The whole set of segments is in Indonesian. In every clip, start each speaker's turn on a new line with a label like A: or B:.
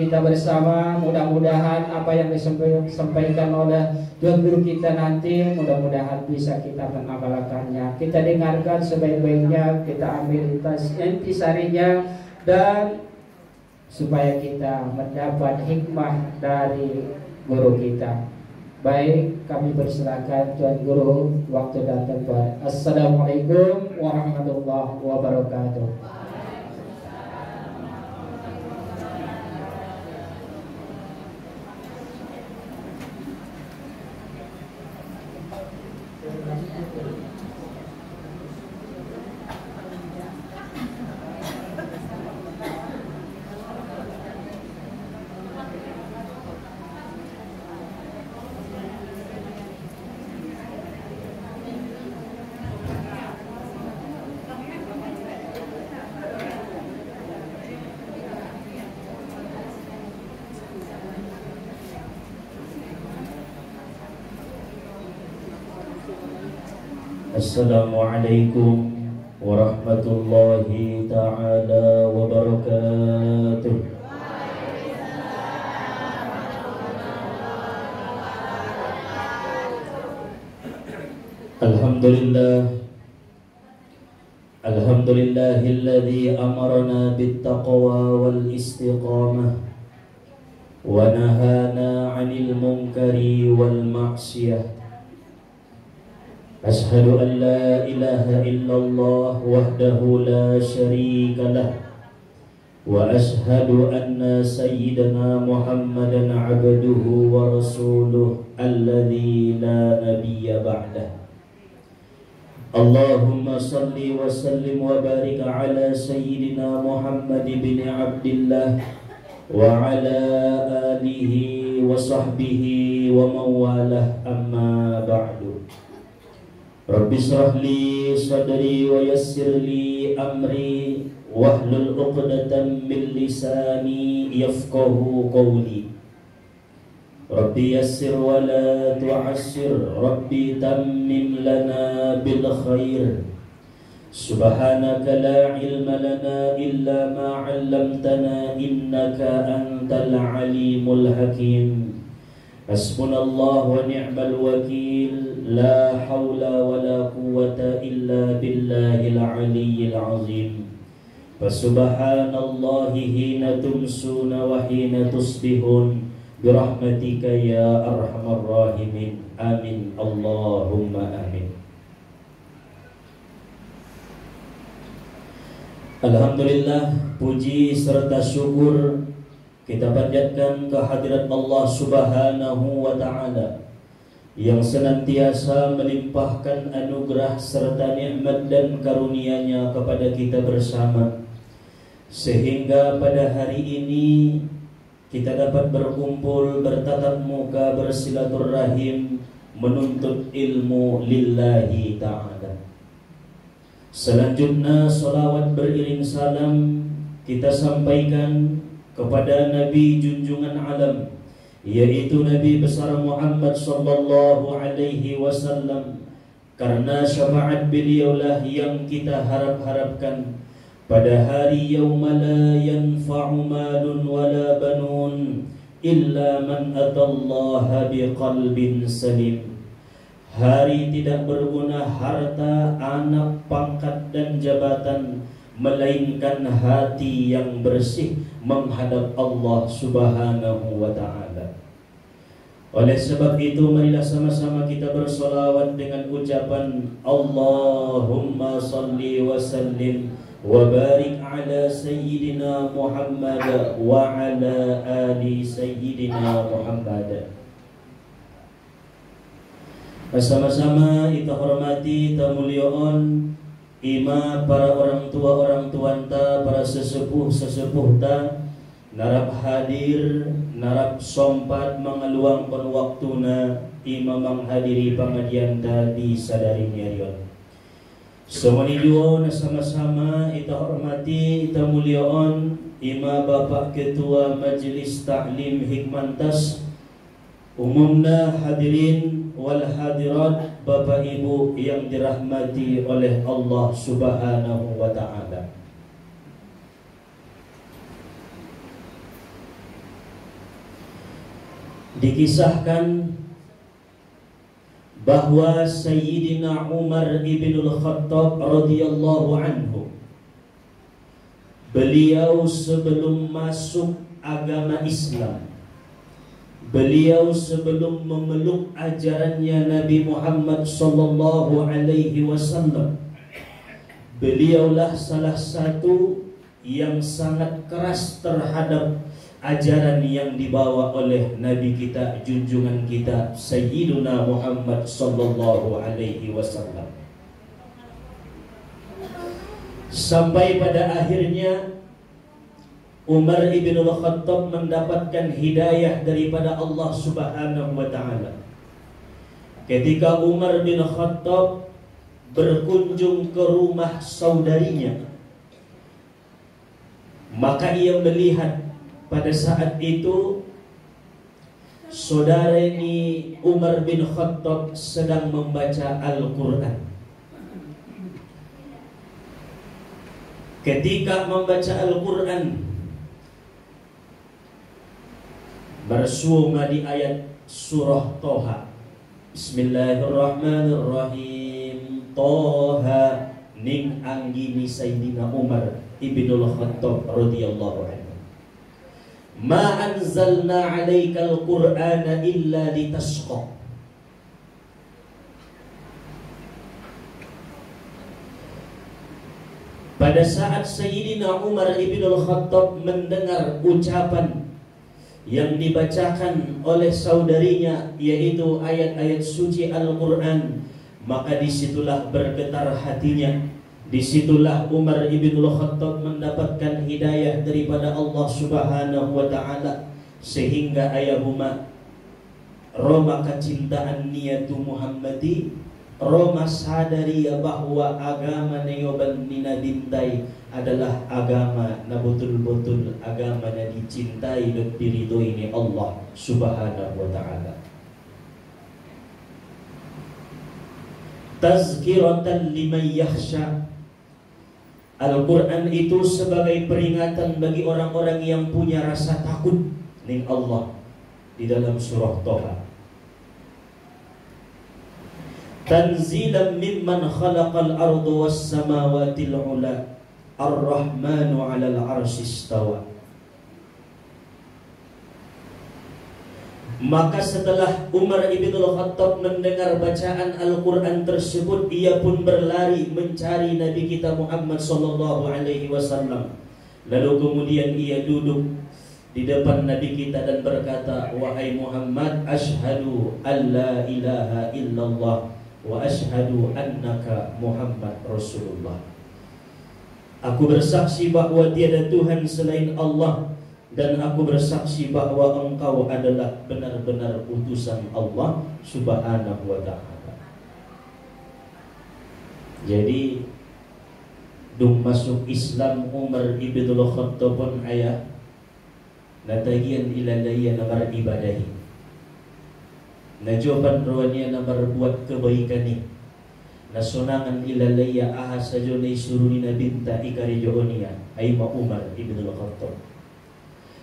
A: kita bersama. Mudah-mudahan apa yang disampaikan oleh Tuan Guru kita nanti mudah-mudahan bisa kita mengamalkannya. Kita dengarkan sebaik-baiknya, kita ambil intisarinya, dan supaya kita mendapat hikmah dari guru kita. Baik, kami persilakan Tuan Guru, waktu dan tempat. Assalamualaikum warahmatullahi wabarakatuh.
B: Assalamualaikum warahmatullahi ta'ala wabarakatuh. Alhamdulillahilladzi amarna bittaqwa wal istiqamah wa nahana 'anil munkari wal ma'siyah. Ashhadu an la ilaha illallah wahdahu la syarika lah, wa ashhadu anna sayyidana Muhammadan abduhu wa rasuluh alladzi la nabiyya ba'dah. Allahumma salli wa sallim wa barik ala sayyidina Muhammad bin Abdillah wa ala alihi wa sahbihi wa mawalah, amma ba'du. Rabbi shrah li sadri wa yassir li amri wahlul 'uqdatam min lisani yafqahu qawli. Rabbi yassir wa la tu'assir, Rabbi tammim lana bil khair. Subhanaka la ilma lana illa ma 'allamtana innaka antal alimul hakim. Hasbunallahu wa ni'mal wakil. La hawla wa la quwwata illa billahil aliyyil azim. Fasubhanallahi hina tumsuna wa hina tusbihun, birahmatika ya arhamar rahimin. Amin Allahumma amin. Alhamdulillah, puji serta syukur kita panjatkan kehadirat Allah Subhanahu wa ta'ala yang senantiasa melimpahkan anugerah serta nikmat dan karunia-Nya kepada kita bersama, sehingga pada hari ini kita dapat berkumpul, bertatap muka, bersilaturahim, menuntut ilmu lillahi ta'ala. Selanjutnya salawat beriring salam kita sampaikan kepada Nabi junjungan alam, yaitu Nabi besar Muhammad sallallahu alaihi wasallam, karena syafaat beliaulah yang kita harap-harapkan pada hari yauma la yanfa'u malun wala banun illa man atallaha biqalbin salim. Hari tidak berguna harta, anak, pangkat dan jabatan, melainkan hati yang bersih menghadap Allah Subhanahu wa ta'ala. Oleh sebab itu, marilah sama-sama kita bersolawat dengan ucapan Allahumma salli wa sallim wa barik ala sayyidina Muhammad wa ala ali sayyidina Muhammad. Sama-sama kita hormati, kita muliakan ima para orang tua ta, para sesepuh ta, narap hadir, narap sompat mengeluangkan waktuna ima menghadiri pengajian tadi sadari nyarion. Semua dua sama-sama kita hormati, kita muliakan ima Bapak Ketua Majelis Ta'lim Hikmantas, umumna hadirin wal hadirat, Bapak Ibu yang dirahmati oleh Allah Subhanahu wa ta'ala. Dikisahkan bahwa Sayyidina Umar ibn al-Khattab radhiyallahu anhu, beliau sebelum masuk agama Islam, beliau sebelum memeluk ajarannya Nabi Muhammad sallallahu alaihi wasallam, beliaulah salah satu yang sangat keras terhadap ajaran yang dibawa oleh Nabi kita, junjungan kita Sayyiduna Muhammad sallallahu alaihi wasallam. Sampai pada akhirnya Umar ibn al-Khattab mendapatkan hidayah daripada Allah subhanahu wa ta'ala. Ketika Umar bin Khattab berkunjung ke rumah saudarinya, maka ia melihat pada saat itu saudara ini Umar bin Khattab sedang membaca Al-Quran. Ketika membaca Al-Quran, bersuma di ayat surah Toha, Bismillahirrahmanirrahim, Toha ning anggini Sayyidina Umar ibnul Khattab radhiyallahu anhu. Ma anzalna 'alaikal Qur'ana illa litashqa. Pada saat Sayyidina Umar ibnul Khattab mendengar ucapan yang dibacakan oleh saudarinya, yaitu ayat-ayat suci Al-Quran, maka disitulah bergetar hatinya. Disitulah Umar ibn al-Khattab mendapatkan hidayah daripada Allah subhanahu wa ta'ala, sehingga ayahuma Roma kecintaan niyatu Muhammadi, Roma sadari bahwa agama nayoban nina dintai adalah agama na betul-betul agama na dicintai dan diridhoi ini Allah subhanahu wa ta'ala. Tazkiratan liman yakhsha. Al-Quran itu sebagai peringatan bagi orang-orang yang punya rasa takut ning Allah. Di dalam surah Toha, tanzilan mimman khalaqal arda was samawati al-ula, ar-rahmanu 'alal 'arsy istawa. Maka setelah Umar ibn al-Khattab mendengar bacaan Al-Quran tersebut, ia pun berlari mencari Nabi kita Muhammad sallallahu alaihi wasallam. Lalu kemudian ia duduk di depan Nabi kita dan berkata, wahai Muhammad, asyhadu an la ilaha illallah wa asyhadu annaka Muhammad Rasulullah. Aku bersaksi bahwa tiada Tuhan selain Allah, dan aku bersaksi bahwa engkau adalah benar-benar utusan Allah subhanahu wa ta'ala. Jadi dung masuk Islam Umar ibn al-Khattab pun ayah natagian ilalaya namar ibadahi, najoban ruannya namar buat kebaikan ni, nasunangan ilalaya aha sajo na isuruni na binta ikarijooniya ay Umar ibn al-Khattab.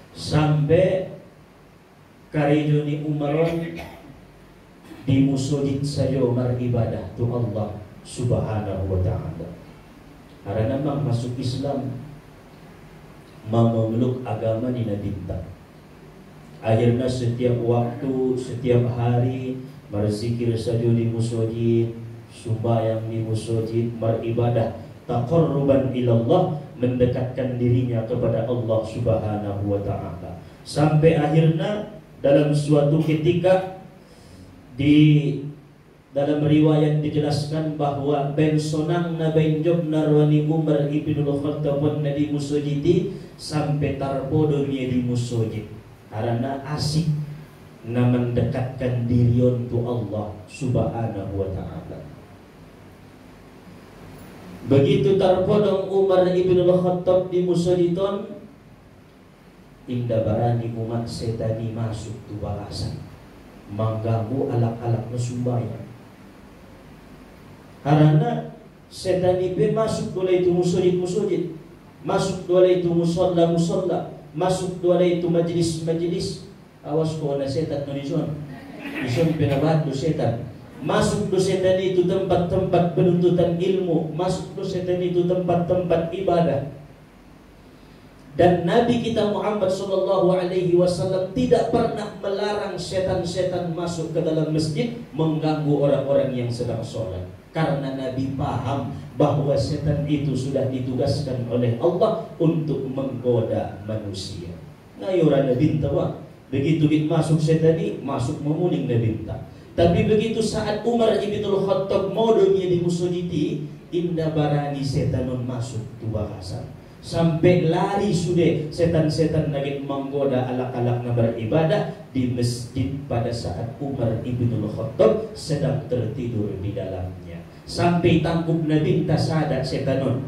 B: Sampai karijo ni Umaron dimusudit sajo maribadah tu Allah subhanahu wa ta'ala. Karena memang masuk Islam memeluk agama ni nabinta. Akhirnya setiap waktu, setiap hari berzikir sajo di musudit, sembahyang di musudit, beribadah taqarruban ilallah, mendekatkan dirinya kepada Allah subhanahu wa ta'ala. Sampai akhirnya dalam suatu ketika di dalam riwayat dijelaskan bahwa ben sonang na ben job narwani Umar ibn al-Khattab na di musujidi sampai tarpodo niya di musujid, karena asik na mendekatkan diri untuk Allah subhanahu wa ta'ala. Begitu tarpodong Umar ibn al-Khattab di musajidon, indah barani umat setani masuk tu balasan mengganggu alak-alak nesumbayang. Karena setani pe masuk dua itu musajid, masuk dua itu musalla, masuk dua itu majlis, Awas ko na setan no ison. Ison pinabat do setan. Masuk do setan itu tempat-tempat penuntutan ilmu, masuk do setan itu tempat-tempat ibadah. Dan Nabi kita Muhammad sallallahu alaihi wasallam tidak pernah melarang setan-setan masuk ke dalam masjid mengganggu orang-orang yang sedang sholat. Karena Nabi paham bahwa setan itu sudah ditugaskan oleh Allah untuk menggoda manusia. Ngayuran Nabi tawa. Begitu masuk setan ini masuk memuning Nabi. Tapi begitu saat Umar ibn Khattab modalnya di musujiti, indah barani setanun masuk tua Hasan. Sampai lari sudah setan-setan lagi menggoda alak-alak na beribadah di masjid pada saat Umar ibn Khattab sedang tertidur di dalamnya. Sampai tangkup Nabi tasada setanun.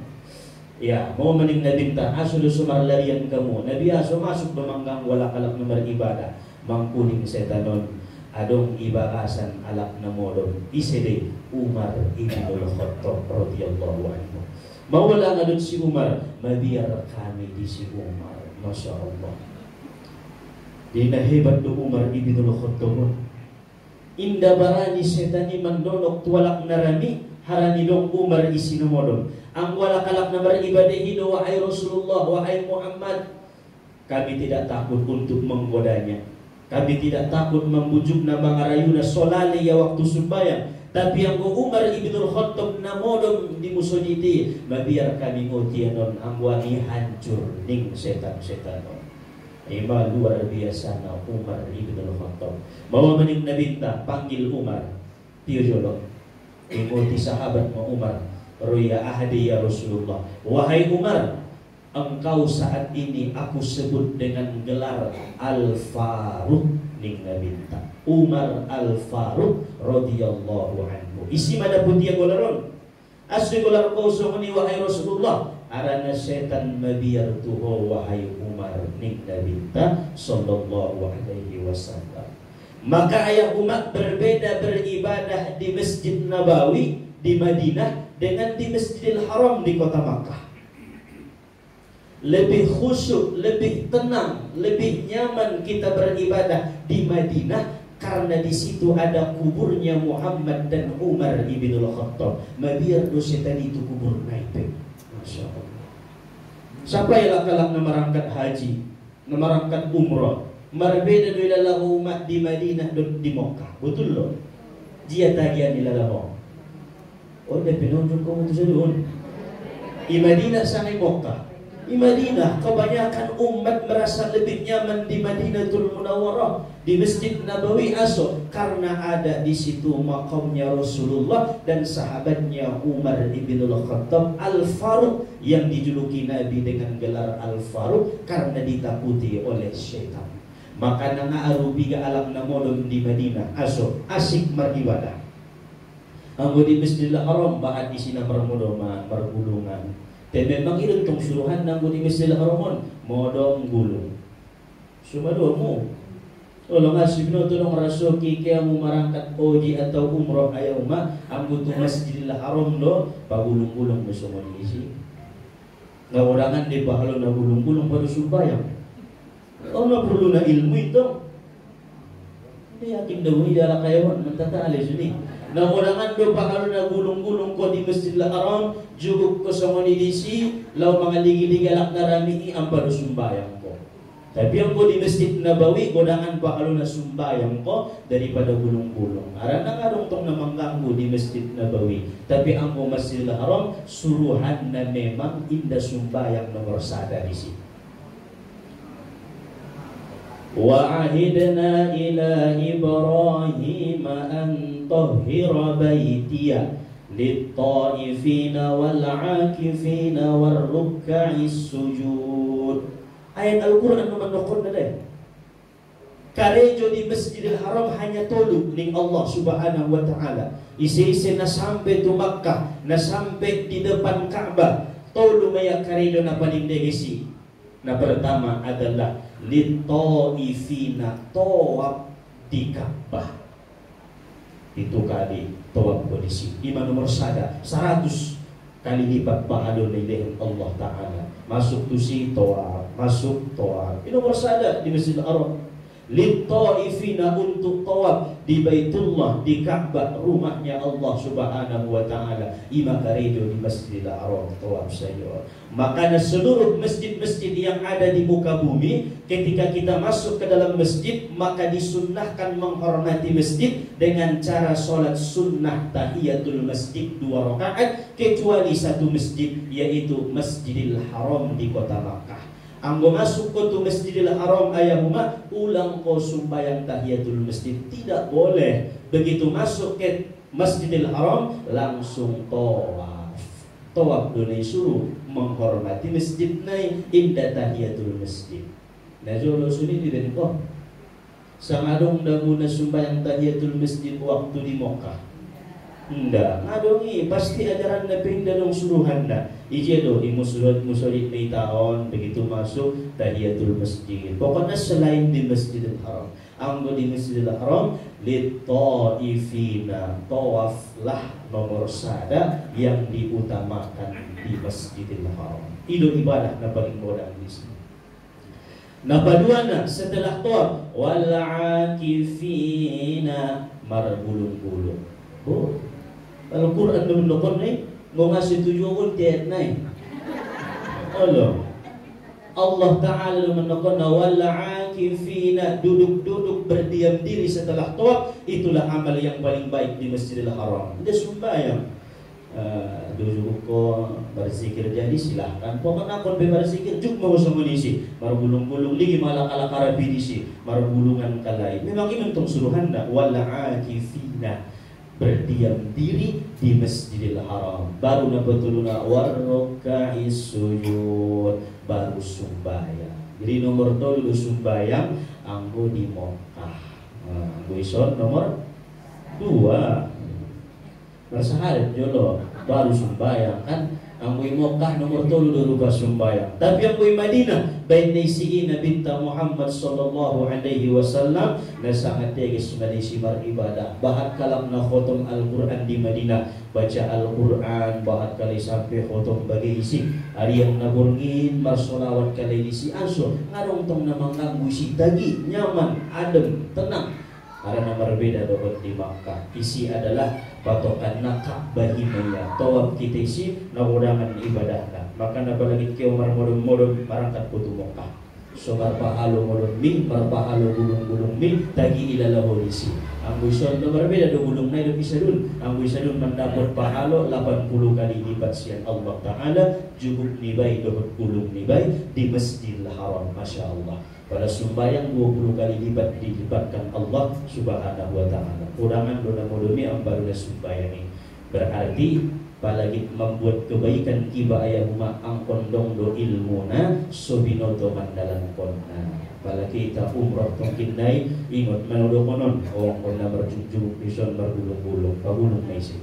B: Ya, mau mening Nabi asul sumar larian kamu. Nabi asul masuk memanggang alak-alak na beribadah. Mangkuning setanun. Adong ibarasan alak na modon. Isede Umar ibn Khattab radhiyallahu anhu. Mawala nga doon si Umar, mabiyar kami di si Umar. Masya Allah. Di nahebat do Umar ibn Khattab. Inda barani setani mandonok tuwalak narami, harani dong Umar isi namodon. Ang walakalak na baribadahi do wahai Rasulullah, wahai Muhammad. Kami tidak takut untuk menggodanya. Kami tidak takut membujuk na mga rayuna solali ya waktu sumbayang. Tapi yang Umar ibn Khattab namodom di musojiti, mabiar kami ngotianon ang wangi hancur ning setan-setan. Ima luar biasa na Umar ibn Khattab. Bawa mening nabinta panggil Umar, tiyolo. Ingoti sahabat mo Umar, roya ahadi ya Rasulullah. Wahai Umar, engkau saat ini aku sebut dengan gelar Al-Faruq ning nabinta. Umar Al-Faruq radhiyallahu anhu. Isi mana pun dia golaron. Asli golar kau sumuni wahai Rasulullah. Arana setan mabiyar tuho wahai Umar ning nabinta sallallahu alaihi wasallam. Maka ayah umat berbeda beribadah di Masjid Nabawi di Madinah dengan di Masjidil Haram di kota Makkah. Lebih khusyuk, lebih tenang, lebih nyaman kita beribadah di Madinah karena di situ ada kuburnya Muhammad dan Umar ibn Khattab. Mabiyar dosa tadi itu kubur naipek. Masya Allah. Siapa yang kalak merangkat haji, merangkat umrah, berbeda dengan umat di Madinah dan di Mekah. Betul loh. Dia tagihan di lalau. Oh, dia penunjuk kamu tu sedun. Di Madinah sampai Mekah. Di Madinah kebanyakan umat merasa lebih nyaman di Madinatul Munawwarah, di Masjid Nabawi Aso, karena ada di situ makamnya Rasulullah dan sahabatnya Umar ibn Khattab Al-Faruq yang dijuluki Nabi dengan gelar Al-Faruq karena ditakuti oleh syaitan. Maka nangaarubi ga alam na modon di Madinah Aso asik beribadah. Anggo di Masjidil Haram bahat isina marmudoma margulungan. Dan memang itu tong suruhan nanggo di Masjidil Haram modong gulung. Sumado mo. Kalau ngasih no tolong rasoki kaya mo marangkat oji atau umroh ayaw ma ang buto Masjidil Haram do pagulung-gulung mo sumangisi. Ngawarangan di bahalo na gulung-gulung pada subayang. Oh na perlu na ilmu itu. Yakin daw hindi ala kayawan mentatali sini. Namurangan do bahalo na gulung-gulung ko di Masjidil Haram juguk ko sa monidisi law mga ligi-ligalak na rami ang pada sumbayang ko. Tapi ang ko di Masjid Nabawi godangan bahalo na sumbayang ko daripada gulung-gulung. Aran na karong tong namangganggo di Masjid Nabawi. Tapi ang ko Masjidil Haram suruhan na memang inda sumbayang nomor sada di situ. وَعَهِدْنَا إِلَى إِبْرَاهِيمَ أَنْ طَهِّرَ بَيْتِيَ لِلطَّائِفِينَ وَالْعَاكِفِينَ وَالرُّكَّعِ السُّجُودِ. Ayat Al-Quran menukun na karejo di Masjidil Haram hanya tolong ning Allah Subhanahu wa taala. Isi-isi na sampai tu Makkah, na sampai di depan Ka'bah. Tolong maya karejo na panindegisi. Na pertama adalah litaifina tawab di Ka'bah. Itu kali tawab kondisi. Iman nomor sada 100 kali lipat pahala nilai Allah Ta'ala. Masuk tu si tawab, masuk tawab. Ini nomor sada di Masjidil Haram. Lit-taifina, untuk tawaf di Baitullah, di Ka'bah, rumahnya Allah Subhanahu wa taala. Ima karejo di Masjidil Haram tawaf saja. Makanya seluruh masjid-masjid yang ada di muka bumi, ketika kita masuk ke dalam masjid, maka disunnahkan menghormati masjid dengan cara sholat sunnah tahiyatul masjid 2 rakaat, kecuali satu masjid, yaitu Masjidil Haram di kota Makkah. Anggo masuk ke Masjidil Haram ayahuma, ulang ko sembahyang tahiyatul masjid, tidak boleh. Begitu masuk ke Masjidil Haram langsung tawaf. Tawaf dulu suruh menghormati masjid nai indah tahiyatul masjid. Nah jolo suni di kok sangadong damuna sembahyang tahiyatul masjid waktu di Mokkah. Ndak, ngadongi pasti ajaran Nabi dan suruhan dah. Ijedo di musolit ni tahun begitu masuk tahiyatul masjid. Pokoknya selain di Masjidil Haram, anggo di Masjidil Haram lit-taifina, tawaflah nomor sada yang diutamakan di Masjidil Haram. Itu ibadah na paling modal di sini. Nah paduana setelah tawaf wal akifina, marbulung-bulung. Oh, Al-Quran nukon nih mau ngasih tujuan tiap naik. Allah Ta'ala menukon wal akifina, duduk-duduk berdiam diri setelah tawaf, itulah amal yang paling baik di Masjidil Haram. Dia sembahyang duduk kok berzikir jadi silahkan. Pokoknya kon berzikir juk mau sembunyi marbulung-bulung lagi malah ala karabi disi marbulungan kalai. Memang ini untuk suruhan dah wal akifina, berdiam diri di Masjidil Haram. Baru nabetuluna warruka'is sujud, baru sumbayang. Jadi nomor tolu sumbayang anggo di Mokkah. Anggo ison nomor 2. Bersahadat jolo baru sumbayang kan. Anggo Mokkah nomor tolu dulu sumbayang. Tapi anggo Madinah bain nisiina binta Muhammad sallallahu alaihi wasallam na sangat tegis ngadisi beribadah. Bahat kalam na khotom Al-Quran di Madinah, baca Al-Quran bahat kali sampai khotom bagi isi. Hari yang naburngi marsolawat kali isi ansur ngarong tong na mengganggu isi tagi nyaman, adem, tenang. Karena berbeda dengan di Makkah. Isi adalah patokan Ka'bah himaya. Tawaf kita isi nawadangan ibadahna. Maka nabalagit ke Umar modon-modon marangkat putu Makkah. So marpahalo modon mi, marpahalo gulung-gulung mi, tagi ilalahu isi. Ang ison na berbeda do gulung na do bisa dun. Ang isa dun mendapat pahalo 80 kali lipat sian Allah Ta'ala jubuk nibay dohot gulung nibay di Masjidil Haram. Masya Allah. Pada sumbayang 20 kali lipat dilibatkan Allah Subhanahu wa ta'ala. Kurangan dona modumi ang baru na sumbayang ini. Berarti palagi membuat kebaikan kiba ayahuma ang kondong do ilmuna sobinoto mandalan konna. Palagi kita umroh tongkinay ingot manodo konon orang konna berjujur bison berbulung-bulung pabulung naisi.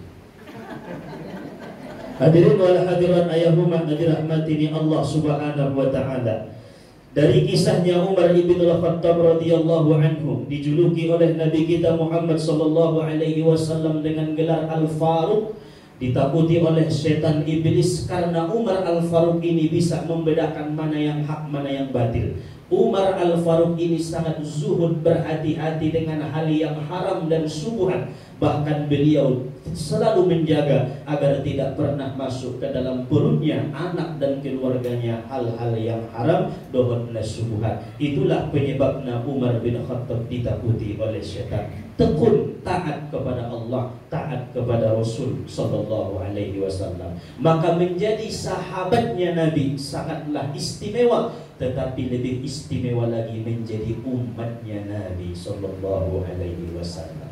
B: Hadirin wal hadirat ayahuma nadirahmatini Allah Subhanahu wa ta'ala. Dari kisahnya Umar ibn al-Khattab radhiyallahu anhu, dijuluki oleh Nabi kita Muhammad sallallahu alaihi wasallam dengan gelar Al-Faruq, ditakuti oleh setan iblis karena Umar Al-Faruq ini bisa membedakan mana yang hak mana yang batil. Umar Al-Faruq ini sangat zuhud, berhati-hati dengan hal yang haram dan syubhat. Bahkan beliau selalu menjaga agar tidak pernah masuk ke dalam perutnya, anak dan keluarganya hal-hal yang haram dohotna syubhat. Itulah penyebabnya Umar bin Khattab ditakuti oleh syaitan. Tekun taat kepada Allah, taat kepada Rasul sallallahu alaihi wasallam. Maka menjadi sahabatnya Nabi sangatlah istimewa, tetapi lebih istimewa lagi menjadi umatnya Nabi sallallahu alaihi wasallam.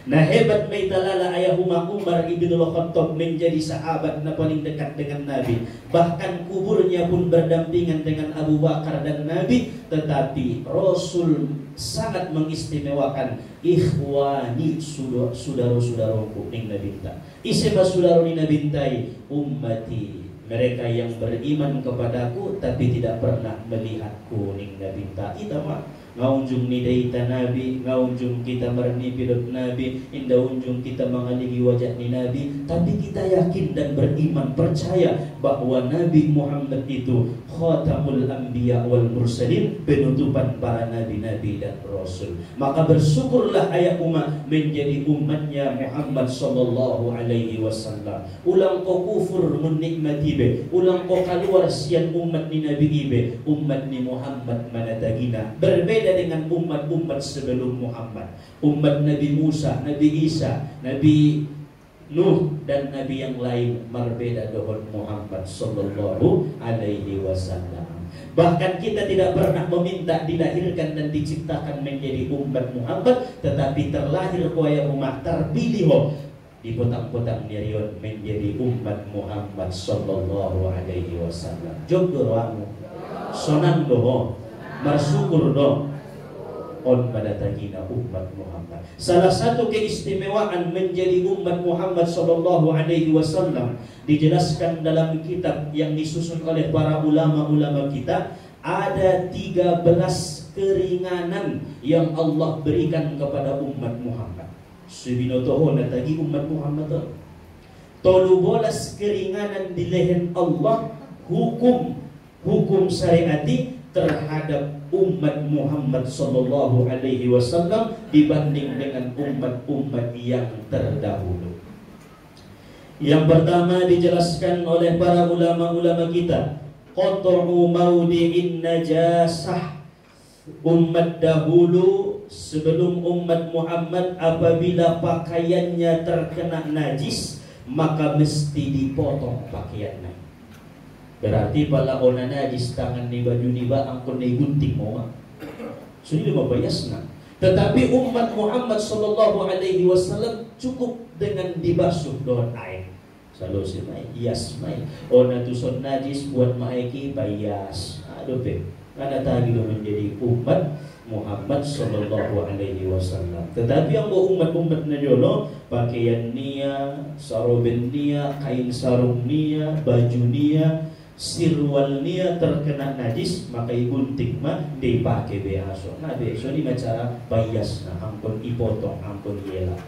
B: Nah hebat maitalala ayahuma Umar ibn al-Khattab menjadi sahabat na paling dekat dengan Nabi. Bahkan kuburnya pun berdampingan dengan Abu Bakar dan Nabi. Tetapi Rasul sangat mengistimewakan ikhwani saudara-saudaraku ning nabinta. Isema saudara ni nabintai ummati, mereka yang beriman kepadaku tapi tidak pernah melihatku ning nabinta. Ita mah ngaunjung nidaita Nabi, ngaunjung kita merenipidot Nabi, indah unjung kita mengaligi wajah ni Nabi, tapi kita yakin dan beriman percaya bahwa Nabi Muhammad itu khatamul anbiya wal mursalin, penutupan para nabi-nabi dan rasul. Maka bersyukurlah ayat umat menjadi umatnya Muhammad sallallahu alaihi wasallam. Ulang ko kufur menikmati be, ulang ko keluar sian umat ni Nabi ibe, umat ni Muhammad manatagina. Berbeda dengan umat-umat sebelum Muhammad. Umat Nabi Musa, Nabi Isa, Nabi Nuh dan Nabi yang lain berbeda dengan Muhammad sallallahu alaihi wasallam. Bahkan kita tidak pernah meminta dilahirkan dan diciptakan menjadi umat Muhammad, tetapi terlahir kuaya umat terpilih di potang-potang nirion menjadi umat Muhammad sallallahu alaihi wasallam. Jodoh doamu, sonan doa, bersyukur doa on pada tagina umat Muhammad. Salah satu keistimewaan menjadi umat Muhammad sallallahu alaihi wasallam dijelaskan dalam kitab yang disusun oleh para ulama-ulama kita, ada 13 keringanan yang Allah berikan kepada umat Muhammad. Subhanahu natagi umat Muhammad. 13 keringanan di leher Allah hukum syariati terhadap umat Muhammad sallallahu alaihi wasallam dibanding dengan umat-umat yang terdahulu. Yang pertama dijelaskan oleh para ulama-ulama kita, qat'u maudi'in najasah. Umat dahulu sebelum umat Muhammad apabila pakaiannya terkena najis maka mesti dipotong pakaiannya. Berarti pala ona najis tangan ni baju ni ba angkon ni gunting mo. Sudah mabayasna. Tetapi umat Muhammad sallallahu alaihi wasallam cukup dengan dibasuh dengan air. Selalu semai hias mai. Ona tuson najis buat maiki bayas. Aduh be. Karena tadi menjadi umat Muhammad sallallahu alaihi wasallam. Tetapi yang umat-umat najolo pakaian nia, sarobin nia, kain sarung nia, baju nia, sirwal nia terkena najis maka igunting mah dipakai beaso. Nah beso ni cara bayas na ampun ipotong ampun iela.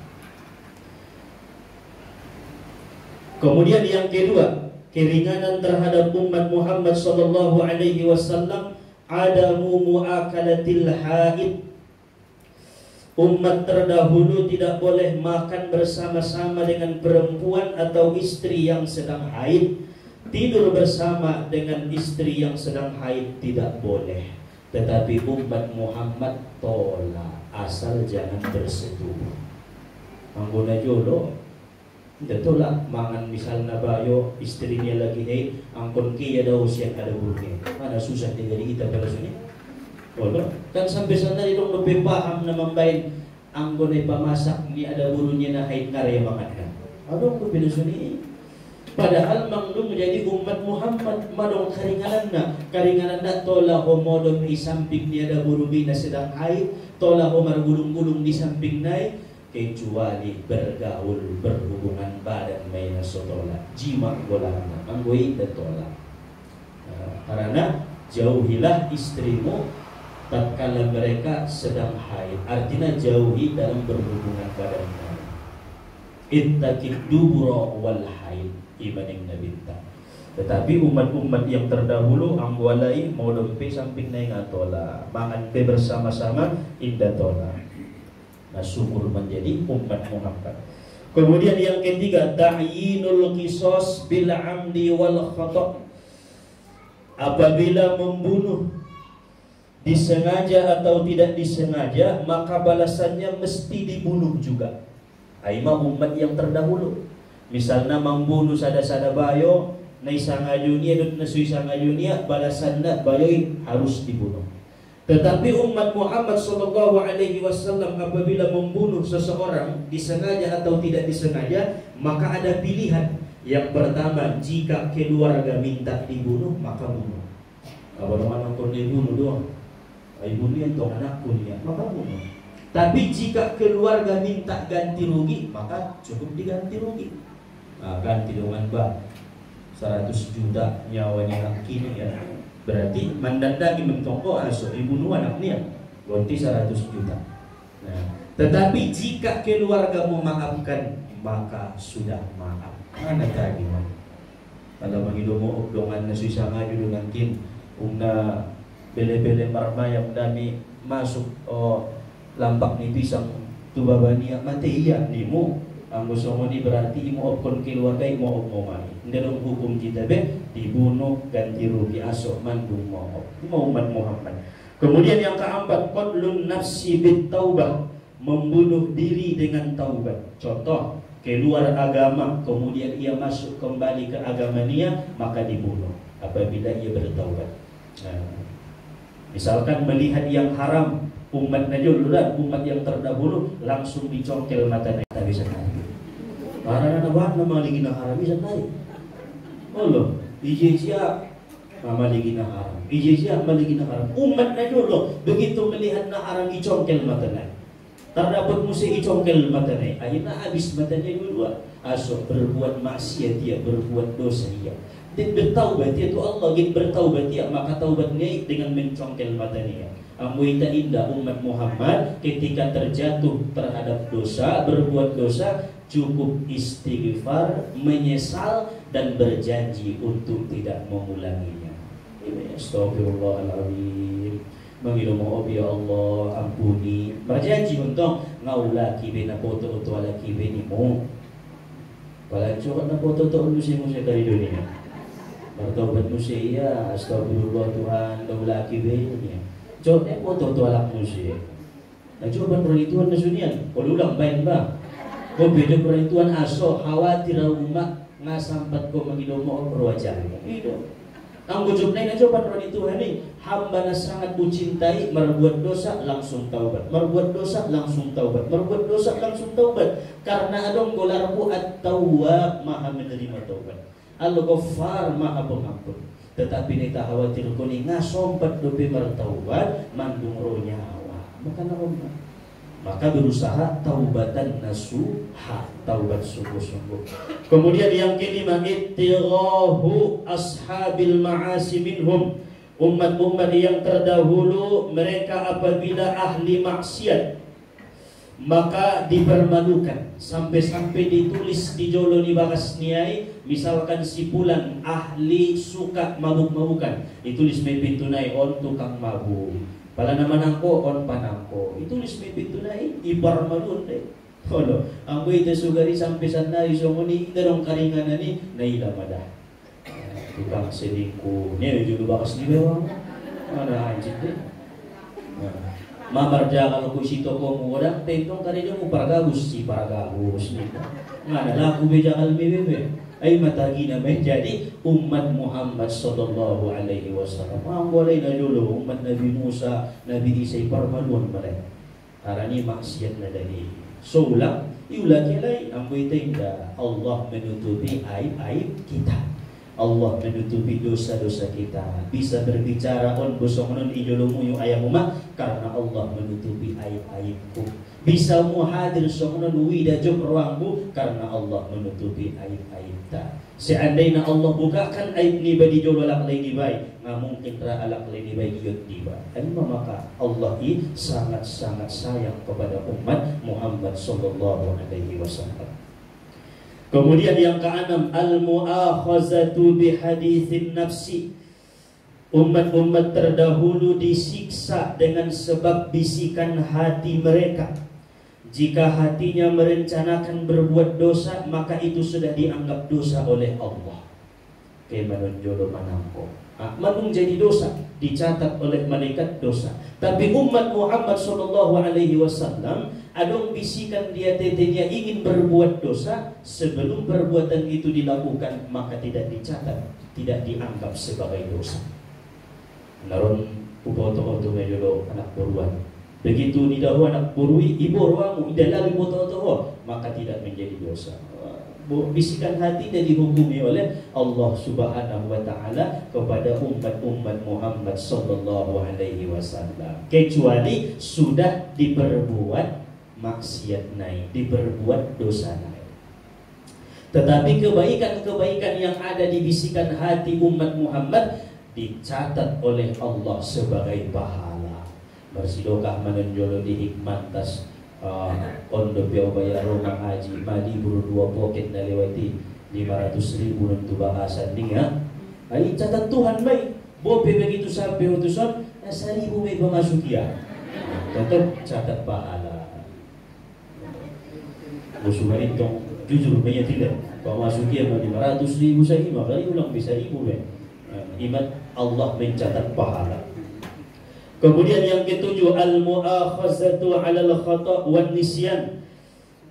B: Kemudian yang kedua, keringanan terhadap umat Muhammad sallallahu alaihi wasallam adamu muakalatil haid. Umat terdahulu tidak boleh makan bersama-sama dengan perempuan atau istri yang sedang haid. Tidur bersama dengan istri yang sedang haid tidak boleh. Tetapi umat Muhammad tolak, asal jangan bersetubuh. Anggona jolo tidak tolak mangan misalnya bayo istrinya lagi haid, angkon kia daw siya ada burungnya. Mana susah tinggal kita pada sini. Wala kan sampai sana dong lebih paham na mambain anggon ay pamasak ni ada burungnya na haid karya makan. Adong ko pinasuni. Padahal manglum menjadi umat Muhammad madong karinganan na tola homodom di samping niya ada burubi na sedang haid, tola homar gulung-gulung di samping nai, kecuali bergaul berhubungan badan may nasotola jima golana anggoy dan tola. Karena jauhilah istrimu tatkala mereka sedang haid, artinya jauhi dalam berhubungan badan. Ittaqid dubura wal haid ibading nabinta. Tetapi umat-umat yang terdahulu angwalai mau dompe samping naik ngatola mangan be bersama-sama indah tola. Nah syukur menjadi umat Muhammad. Kemudian yang ketiga, ta'yinul qisas bil amdi wal khata'. Apabila membunuh disengaja atau tidak disengaja maka balasannya mesti dibunuh juga. Aima umat yang terdahulu. Misalnya membunuh sada-sada bayo na isang ayunia dut na isang ayunia balasannya bayo harus dibunuh. Tetapi umat Muhammad sallallahu alaihi wasallam apabila membunuh seseorang disengaja atau tidak disengaja maka ada pilihan. Yang pertama, jika keluarga minta dibunuh maka bunuh. Kalau orang kon dibunuh doang, ibu ni atau anakku ni maka bunuh. Tapi jika keluarga minta ganti rugi maka cukup diganti rugi. Ganti dengan 100 juta nyawanya laki ni ya. Berarti mandandagi mentongko aso dibunuh anak ni. ganti 100 juta. Nah, tetapi jika keluarga memaafkan, maka sudah maaf. Mana tadi man? Kalau magido mo obdongan na susah nga jud nantin una bele-bele marma yang dami masuk lampak ni pisang tubabania mati iya nimo. Ang gusto mo ni berarti mo opkon keluarga mo opmomani. Dalam hukum kita dibunuh ganti rugi aso mandung mo umat Muhammad. Kemudian yang keempat, qatlun nafsi bit taubah, membunuh diri dengan taubat. Contoh, keluar agama kemudian ia masuk kembali ke agama dia, maka dibunuh apabila ia bertaubat. Misalkan melihat yang haram, umat najul dan umat yang terdahulu langsung dicongkel mata naik tak bisa naik. Karena nabat nama lagi nak haram bisa naik. Allah, ijazah nama lagi nak haram. Ijazah lagi nak haram. Umat najul loh, begitu melihat nak haram dicongkel mata naik. Terdapat musuh dicongkel mata naik. Akhirnya habis matanya dua. Asal berbuat maksiat dia, berbuat dosa dia. Dan bertaubat dia tu Allah ingin bertaubat dia, maka taubatnya dengan mencongkel mata dia. Amuita indah umat Muhammad ketika terjatuh terhadap dosa, berbuat dosa, cukup istighfar, menyesal dan berjanji untuk tidak mengulanginya. Astagfirullahaladzim. Mengilu mohon ya Allah ampuni. Berjanji untuk ngaulaki bina foto untuk laki bini mu. Kalau curhat na foto untuk musim-musim dari dunia. Bertobat musim ya. Astagfirullah Tuhan ngaulaki bini. Curhatnya foto untuk alak musim. Nah coba perituan na sunian. Kalau ulang baik ba. Kau beda perituan aso khawatir umat ngasampat kau mengilu mohon perwajahan. Itu. Ang gujub na coba ron itu ini hamba na sangat mencintai, merbuat dosa langsung taubat, merbuat dosa langsung taubat, merbuat dosa langsung taubat. Karena adong golarbu at-tawwab, maha menerima taubat, al-ghaffar, maha pengampun. Tetapi nita khawatir kuni ngasompat dope mertaubat mandung roh nyawa. Maka berusaha taubatan nasuha, taubat sungguh-sungguh. Kemudian yang kelima, ittirahu ashabil ma'asi minhum. Umat-umat yang terdahulu mereka apabila ahli maksiat maka dipermalukan, sampai-sampai ditulis di joloni bakas niai, misalkan sipulan ahli suka mabuk-mabukan, ditulis may pintunay on tukang mabuk. Pala naman angko on panangko. Itulis may pintunay iparmalun deh. Ono, ang ito sugari sampai sana isomoni darong karingan ni nailamadah. Tukang selingkuh. Ni juga bakas di bawah. Mana anjing deh. Mamarja kalau kusito ko mo orang tentong kanina mo paragabus si paragabus ni. Ngana laku beja kalbebe. Ay matagi na menjadi umat Muhammad sallallahu alaihi wasallam. Ang walay na dulu umat Nabi Musa, Nabi Isa parmaluan mereka. Karena maksiat na dari. So ulang, iulang kilay ang buitinda Allah menutupi aib-aib kita. Allah menutupi dosa-dosa kita. Bisa berbicara on bosong non ijolomu yung ayamuma karena Allah menutupi aib-aibku. Bisa mu hadir sonon wida jom ruangmu karena Allah menutupi aib-aib ta. Seandainya Allah bukakan aib ni badi jolo alak lagi baik, nggak mungkin ra alak lagi baik yut tiba. Maka Allah ini sangat-sangat sayang kepada umat Muhammad sallallahu alaihi wasallam. Kemudian yang keenam, al-mu'akhazatu bihaditsin nafsi. Umat-umat terdahulu disiksa dengan sebab bisikan hati mereka. Jika hatinya merencanakan berbuat dosa, maka itu sudah dianggap dosa oleh Allah. Kayak menunjolo manangko. Manung jadi dosa, dicatat oleh malaikat dosa. Tapi umat Muhammad sallallahu alaihi wasallam adong bisikan dia tetenya ingin berbuat dosa, sebelum perbuatan itu dilakukan maka tidak dicatat, tidak dianggap sebagai dosa. Naron pupoto-poto medyo anak buruan. Begitu didahulu anak burui ibu ruamu idalagi puto-poto maka tidak menjadi dosa. Bisikan hati dan dihukumi oleh Allah Subhanahu wa taala kepada umat-umat Muhammad sallallahu alaihi wasallam, kecuali sudah diperbuat maksiat naik, diperbuat dosa naik. Tetapi kebaikan-kebaikan yang ada di bisikan hati umat Muhammad dicatat oleh Allah sebagai pahala. Bersidokah menonjolo di hikmat tas ondo piau bayar rumah haji madi buru 2 poket na lewati 500.000 untuk bahasan dia. Ay catat Tuhan baik. Bope begitu sampai utusan 1.000 may pemasukia. Tetap catat pahala. Musuh itu jujur banyak tidak. Pemasukia 500.000 saja makanya ulang bisa 1.000 iman Allah mencatat pahala. Kemudian yang ketujuh al-mu'akhazatu 'alal khata' wan nisyan.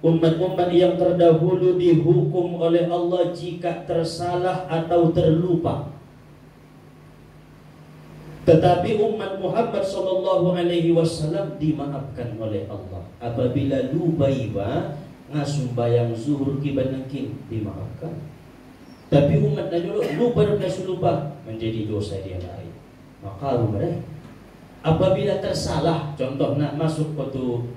B: Umat-umat yang terdahulu dihukum oleh Allah jika tersalah atau terlupa. Tetapi umat Muhammad sallallahu alaihi wasallam dimaafkan oleh Allah. Apabila lupa ngasumbayang zuhur kibanangkin dimaafkan. Tapi umat najolo lupa dan lupa menjadi dosa dia lain. Maka mereka apabila tersalah, contoh nak masuk waktu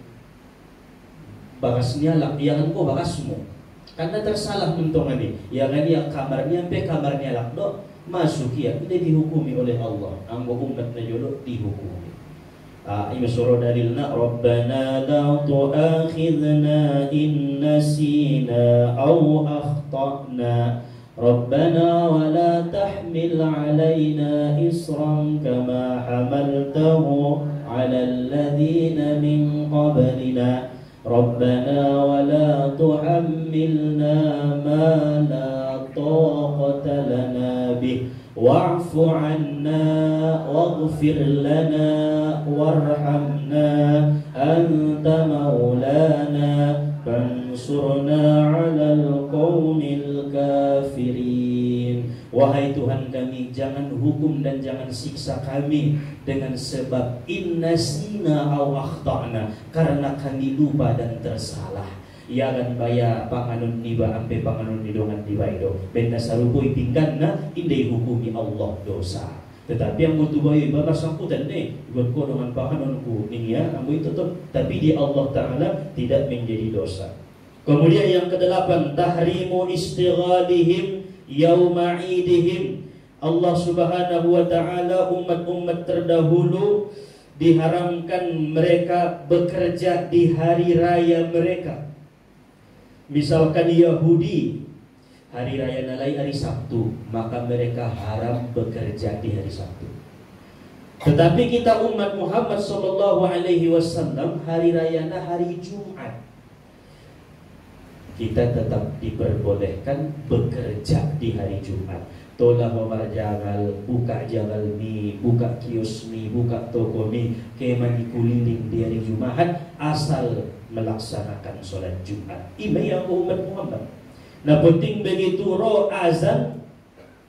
B: bakasnya lah, yang engkau bakasmu, karena tersalah untuk ini, yang ini yang kamarnya sampai kamarnya lah, do masuk ya, tidak dihukumi oleh Allah, anggo umat najolo dihukumi. Ini surah dalilna, Rabbana la tu'akhidna in nasina aw akhtana. ربنا ولا تحمل علينا إصرا كما حملته على الذين من قبلنا ربنا ولا تحملنا ما لا طاقة لنا به واعف عنا واغفر لنا وارحمنا أنت مولانا فانصرنا على القوم الكافرين. Wahai Tuhan kami, jangan hukum dan jangan siksa kami dengan sebab innasina aw akhtana, karena kami lupa dan tersalah. Ya kan baya panganun niba ampe panganun nidongan niba itu benda sarupoi tingganna indai hukumi Allah dosa. Tetapi yang butuh bayi balas sangkutan nih buat ko dengan panganunku ini ya ambo itu tuh, tapi di Allah Ta'ala tidak menjadi dosa. Kemudian yang kedelapan, tahrimu istighalihim yauma idihim. Allah Subhanahu wa Ta'ala umat-umat terdahulu diharamkan mereka bekerja di hari raya mereka. Misalkan Yahudi hari raya nalai hari Sabtu, maka mereka haram bekerja di hari Sabtu. Tetapi kita umat Muhammad sallallahu alaihi wasallam hari raya na hari Jumat, kita tetap diperbolehkan bekerja di hari Jumat. Tolah memarjagal, buka jagal mi, buka kios mi, buka toko mi, kemani kuliling di hari Jumat asal melaksanakan sholat Jumat. Ini yang umat Muhammad. Nah penting begitu roh azan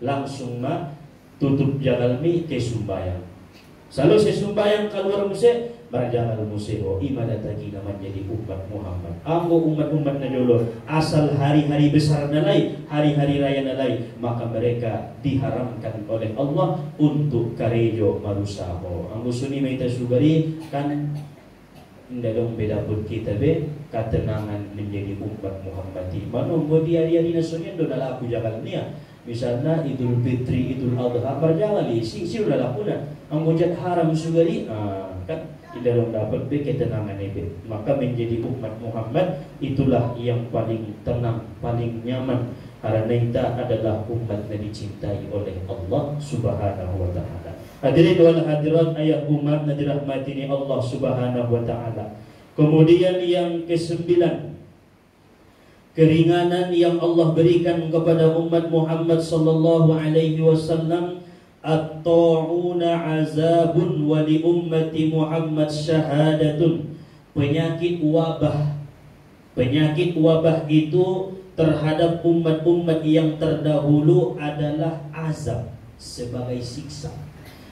B: langsung mah tutup jagal mi ke sumbayang. Selalu sesumbayang keluar musik marjagal museo ibadah lagi nama jadi umat Muhammad. Anggo umat-umat najolo asal hari-hari besar nalai, hari-hari raya nalai, maka mereka diharamkan oleh Allah untuk karejo marusaho. Anggo suni meita sugari kan indah dong beda pun kita be ketenangan menjadi umat Muhammadi. Manunggo di hari-hari nasunnya do dalaku jagal nia. Misalnya Idul Fitri, Idul Adha, marjagal si udah lakuna. Anggo jat haram sugari, kan tidak dong dapat be ketenangan itu. Maka menjadi umat Muhammad itulah yang paling tenang, paling nyaman. Karena kita adalah umat yang dicintai oleh Allah Subhanahu wa Ta'ala. Hadirin wal hadirat ayat umat yang dirahmati Allah Subhanahu wa Ta'ala. Kemudian yang ke-9, keringanan yang Allah berikan kepada umat Muhammad sallallahu alaihi wasallam, at-ta'una azabun wa li ummati Muhammad syahadatun. Penyakit wabah. Penyakit wabah itu terhadap umat-umat yang terdahulu adalah azab sebagai siksa.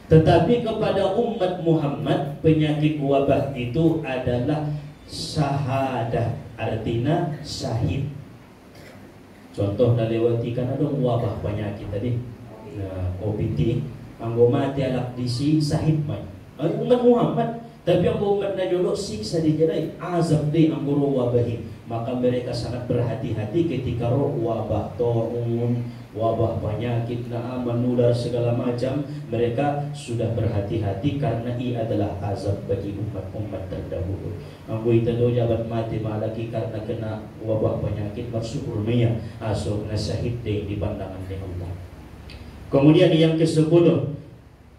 B: Tetapi kepada umat Muhammad penyakit wabah itu adalah syahadah, artinya syahid. Contoh nalewati kan ada wabah penyakit tadi. Nah, COVID, anggo mati alak disi syahid mai. Umat Muhammad, tapi anggo umat najolo siksa dijarai azab di anggo wabahi. maka mereka sangat berhati-hati ketika roh wabah taun, wabah penyakit menular segala macam. Mereka sudah berhati-hati karena ia adalah azab bagi umat-umat terdahulu. Anggo ita do jabat mati malaki karena kena wabah penyakit bersyukur meya asok na syahid di pandangan Allah. Kemudian yang ke-10,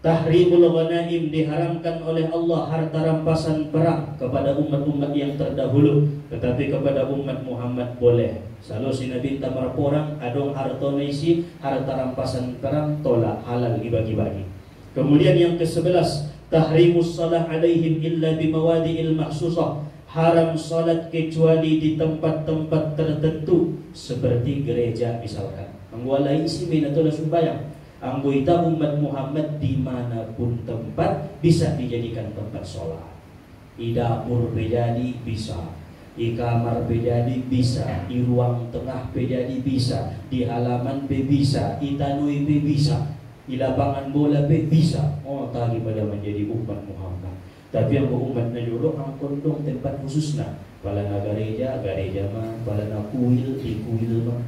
B: tahrimul ghanaim, diharamkan oleh Allah harta rampasan perang kepada umat-umat yang terdahulu, tetapi kepada umat Muhammad boleh. Selalu si Nabi tamar porang adong harta isi harta rampasan perang tolak, halal dibagi-bagi. Kemudian yang ke-11, tahrimus salah alaihim illa bimawadi'il maksusah, haram salat kecuali di tempat-tempat tertentu seperti gereja misalkan. Angwala isi minatola sumbayang. Anggota umat Muhammad dimanapun tempat bisa dijadikan tempat sholat. Di dapur bejadi bisa, di kamar bejadi bisa, di ruang tengah bejadi bisa, di halaman be bisa, di tanui be bisa, di lapangan bola be bisa. Oh, tadi pada menjadi umat Muhammad. Tapi yang umat najuluk angkon dong tempat khususnya. Palana gereja, gereja mah, palana kuil, di kuil mah.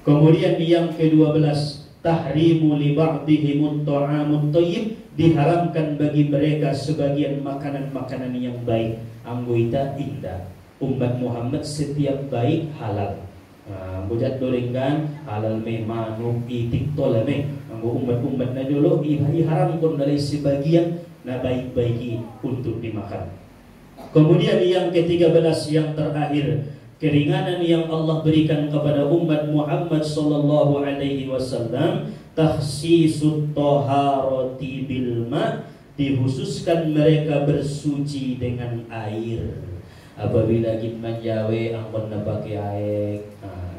B: Kemudian yang ke-12, tahrimu li ba'dihimut ta'amut thayyib, diharamkan bagi mereka sebagian makanan-makanan yang baik. Anggoita indah umat Muhammad setiap baik halal. Bujat doringkan halal me manuk itik tolame. Anggo umat-umat na dulu diharamkan dari sebagian na baik-baiki untuk dimakan. Kemudian yang ke-13 yang terakhir, keringanan yang Allah berikan kepada umat Muhammad sallallahu alaihi wasallam, takhsisut taharati bil ma, dikhususkan mereka bersuci dengan air. Apabila git manjawe angkon na pakai air,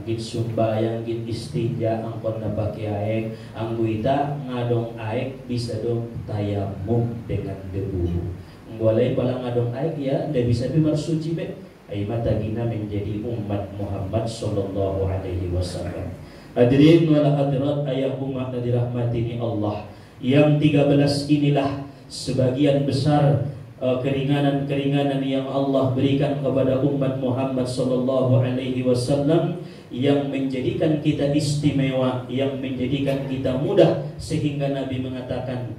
B: git sumbayang git istinja angkon na pakai air, angguita ngadong air bisa dong tayamum dengan debu. Boleh palang ngadong air ya, ndak bisa bersuci be. Ay matagina menjadi umat Muhammad sallallahu alaihi wasallam. Hadirin wal hadirat ayah umat na dirahmati ni Allah. Yang 13 inilah sebagian besar keringanan-keringanan yang Allah berikan kepada umat Muhammad sallallahu alaihi wasallam yang menjadikan kita istimewa, yang menjadikan kita mudah, sehingga Nabi mengatakan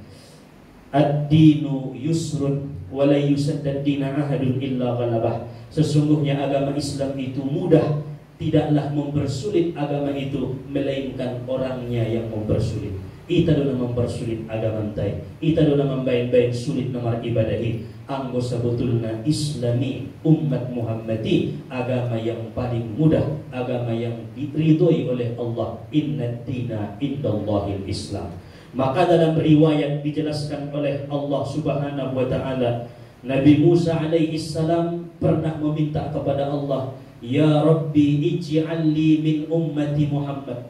B: ad-dinu yusrun wa la yusaddad dina ahadun illa ghalabah. Sesungguhnya agama Islam itu mudah, tidaklah mempersulit agama itu melainkan orangnya yang mempersulit. Ita dona mempersulit agama tai, ita dona membain-bain sulit nomor ibadahi. Anggo sebetulnya Islami umat Muhammadi agama yang paling mudah, agama yang diridhoi oleh Allah. Inna dina indallahil Islam. Maka dalam riwayat dijelaskan oleh Allah Subhanahu wa taala, Nabi Musa alaihi salam pernah meminta kepada Allah, ya Rabbi ij'alli min ummati Muhammad.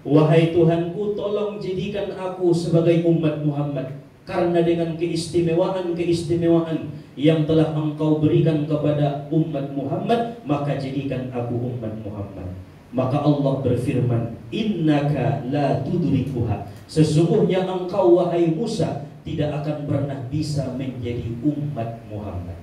B: Wahai Tuhanku, tolong jadikan aku sebagai umat Muhammad, karena dengan keistimewaan-keistimewaan yang telah Engkau berikan kepada umat Muhammad, maka jadikan aku umat Muhammad. Maka Allah berfirman, innaka la tudrikuha, sesungguhnya engkau wahai Musa tidak akan pernah bisa menjadi umat Muhammad.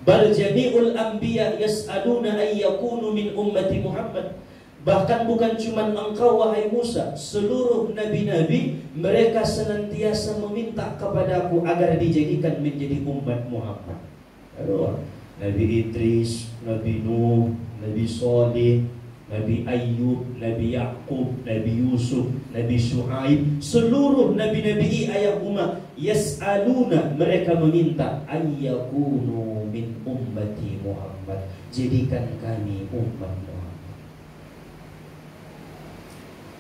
B: Bal jami'ul anbiya yas'aluna ay yakunu min ummati Muhammad. Bahkan bukan cuma engkau wahai Musa, seluruh nabi-nabi mereka senantiasa meminta kepadaku agar dijadikan menjadi umat Muhammad. Nabi Idris, Nabi Nuh, Nabi Salih, Nabi Ayyub, Nabi Yaqub, Nabi Yusuf, Nabi Shu'aib, seluruh nabi-nabi ayah umat yas'aluna, mereka meminta ayyakunu min ummati Muhammad, jadikan kami umat Muhammad.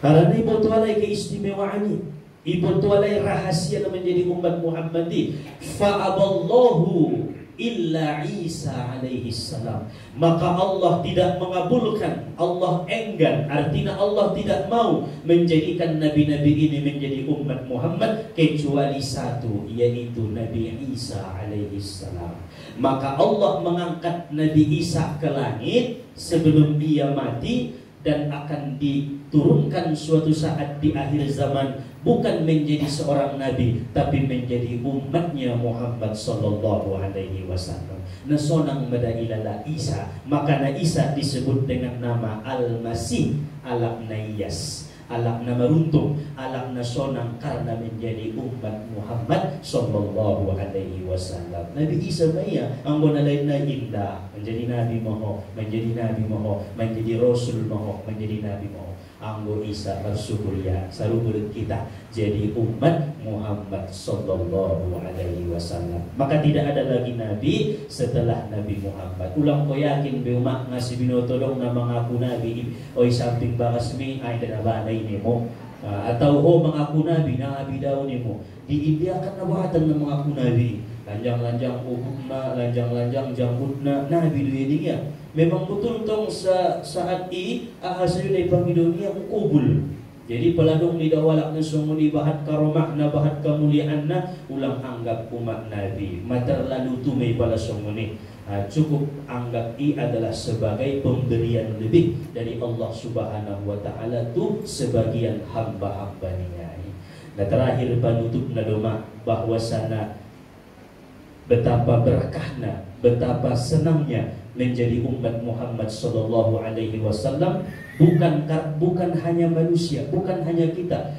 B: Karena ibu tualai keistimewaannya, ibu tualai rahasia menjadi umat Muhammadi. Fa'aballahu illa Isa alaihi salam, maka Allah tidak mengabulkan, Allah enggan, artinya Allah tidak mau menjadikan nabi-nabi ini menjadi umat Muhammad kecuali satu, yaitu Nabi Isa alaihi salam. Maka Allah mengangkat Nabi Isa ke langit sebelum dia mati, dan akan diturunkan suatu saat di akhir zaman bukan menjadi seorang nabi, tapi menjadi umatnya Muhammad sallallahu alaihi wasallam. Nasonang madailala Isa, maka na Isa disebut dengan nama Al-Masih, alak na Iyas, alak na maruntung, alak na sonang karena menjadi umat Muhammad sallallahu alaihi wasallam. Nabi Isa maya ang lain na indah, menjadi nabi moho, menjadi nabi moho, menjadi rasul moho, menjadi nabi moho. Anggo Isa bersyukuria saluburut kita jadi umat Muhammad sallallahu alaihi wasallam. Maka tidak ada lagi nabi setelah Nabi Muhammad. Ulang ko yakin be umak ngasih binotodong na mengaku nabi oy samping bagasmi ay danabanay nimo atau mengaku nabi na abi daw nimo diibiakan na buhatan ng mengaku nabi lanjang-lanjang uhumna lanjang-lanjang jambutna nabi dunia ya. Memang betul tong saat ini ahasayo na Panginoon ukubul. Jadi peladong ni dawalak na sumuni bahat karomah na bahat kemuliaan na ulang anggap umat Nabi. Mater lalu tumay pala sumuni. Cukup anggap i adalah sebagai pemberian lebih dari Allah Subhanahu wa taala tu sebagian hamba-hambanya. Nah terakhir penutup na doma bahwasana betapa berkahnya, betapa senangnya menjadi umat Muhammad sallallahu alaihi wasallam, bukan hanya manusia, bukan hanya kita,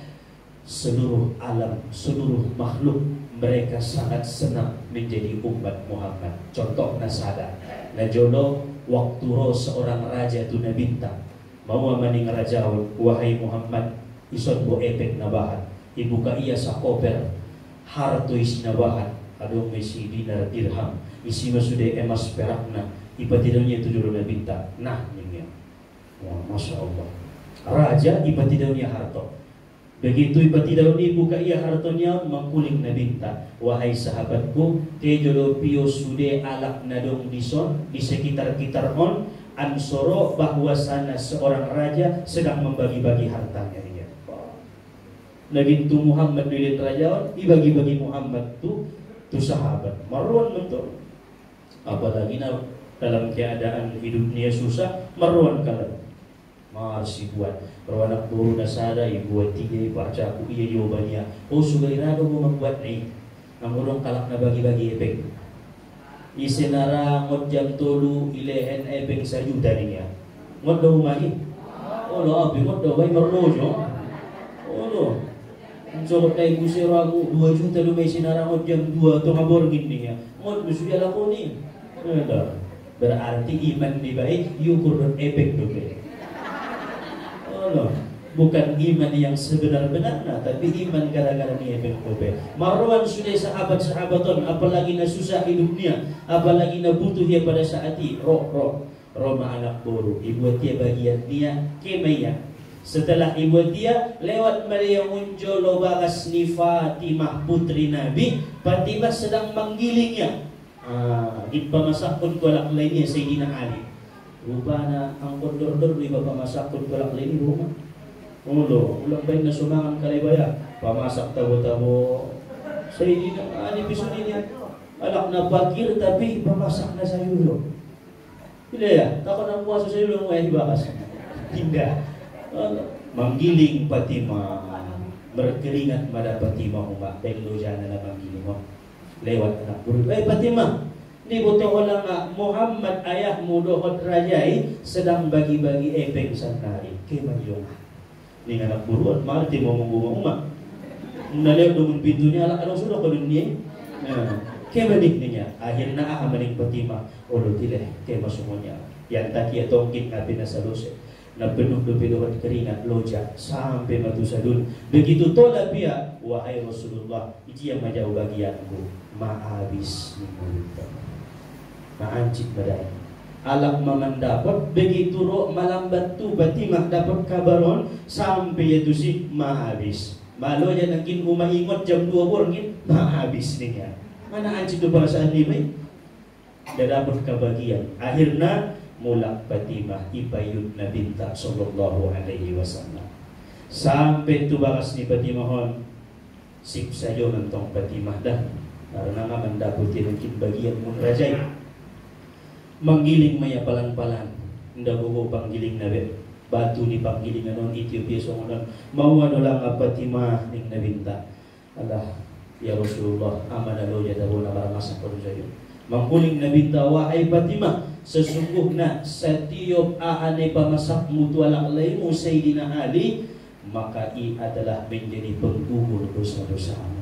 B: seluruh alam, seluruh makhluk mereka sangat senang menjadi umat Muhammad. Contoh nasada najolo waktu seorang raja tu nabinta mau maning rajaun wahai Muhammad ison bo epek nabahan ibu ka iya sa koper harto isi nabahan adong isi dinar dirham isi masude emas perakna ipatidawnya itu dulu nabinta. Nah ini wah, masya Allah raja ipatidawnya harto. Begitu ipatidawnya buka ia hartonya mangkuling nabinta. Wahai sahabatku tejolo pio sude alak nadong dison di sekitar-kitar on ansoro bahwasana seorang raja sedang membagi-bagi hartanya dia. Nabintu Muhammad dilihat raja dibagi-bagi Muhammad tu sahabat marwan betul. Apalagi dalam keadaan hidupnya susah meruan kalau masih buat rawanak turun nasada ibu tiga baca aku iya jawabannya sudah irado mo membuat nih ngurung kalak na bagi-bagi epek isenara ngot jam tolu ilehen epek sajuta niya ngot daw magi lo abi ngot daw bay marlojo lo so kay gusirago 2 juta do may sinara ngot jam 2 to ngaborgin niya ngot musuya lakoni ada. Berarti iman di baik yukur efek dobe. Oh, bukan iman yang sebenar-benarnya, tapi iman gara-gara ni efek dobe. Marwan sudah sahabat-sahabaton, apalagi na susah hidupnya, apalagi na butuh dia pada saat ini. Roh anak boru. Ibu dia bagian dia kemaya. Setelah ibu dia lewat Maria muncul bagas ni Fatimah putri Nabi. Fatimah sedang menggilingnya. Ipamasak ko alak lainnya Sayyidina Ali. Rupana ang kondor-dor di pamasak ko alak lainnya rumah. Ulang baik na sumangan kalibaya. Pamasak tabo-tabo Sayyidina Ali pisuninya alak na bagir tapi pamasak na sayulo. Tidak ya? Takut ang puasa sayulo mo ay bakas. Tidak. Manggiling Fatimah berkeringat pada Fatimah umat. Baik lo jana na manggiling mo. Lewat anak buru. Fatimah, ini butuh orang Muhammad ayahmu dohot rajai sedang bagi-bagi epeng santari. Kemayong. Ini anak buruan, marti mau membuang umat. Nalewat dengan pintunya, anak sudah ke dunia. Kemanik niya. Akhirnya maning Fatimah. Olo tileh, kemasumunya. Yang tadi tongkit nabi nasalose. Na penuh-penuh keringat lojak sampai matusadun. Begitu tolak dia, wahai Rasulullah, itu yang majau bagianku. Mahabis mulut maancik badai alak mendapat begitu roh malambat tu Fatimah dapat kabaron sampai itu si mahabis malo aja nangkin rumah ingot jam 2 borgin mahabis niya mana ancik tu perasaan ini dia dapat kebagian akhirnya mulak Fatimah ibayud nabinta sallallahu alaihi wasallam sampai tu bagas ni Fatimah hon sip saja nentong Fatimah dah karena mendaputi mungkin bagian munrajai menggiling maya palan-palan ndak bobo panggiling nabe batu di panggilingan non Ethiopia songonan mau adolang apa timah ning nabinta Allah ya Rasulullah amana lo jadawuna baramasa korjayo mangkuling nabinta wahai Fatimah sesungguhnya setiap aane pamasak mutu alaklaimu Sayyidina Ali maka i adalah menjadi penggugur dosa-dosamu.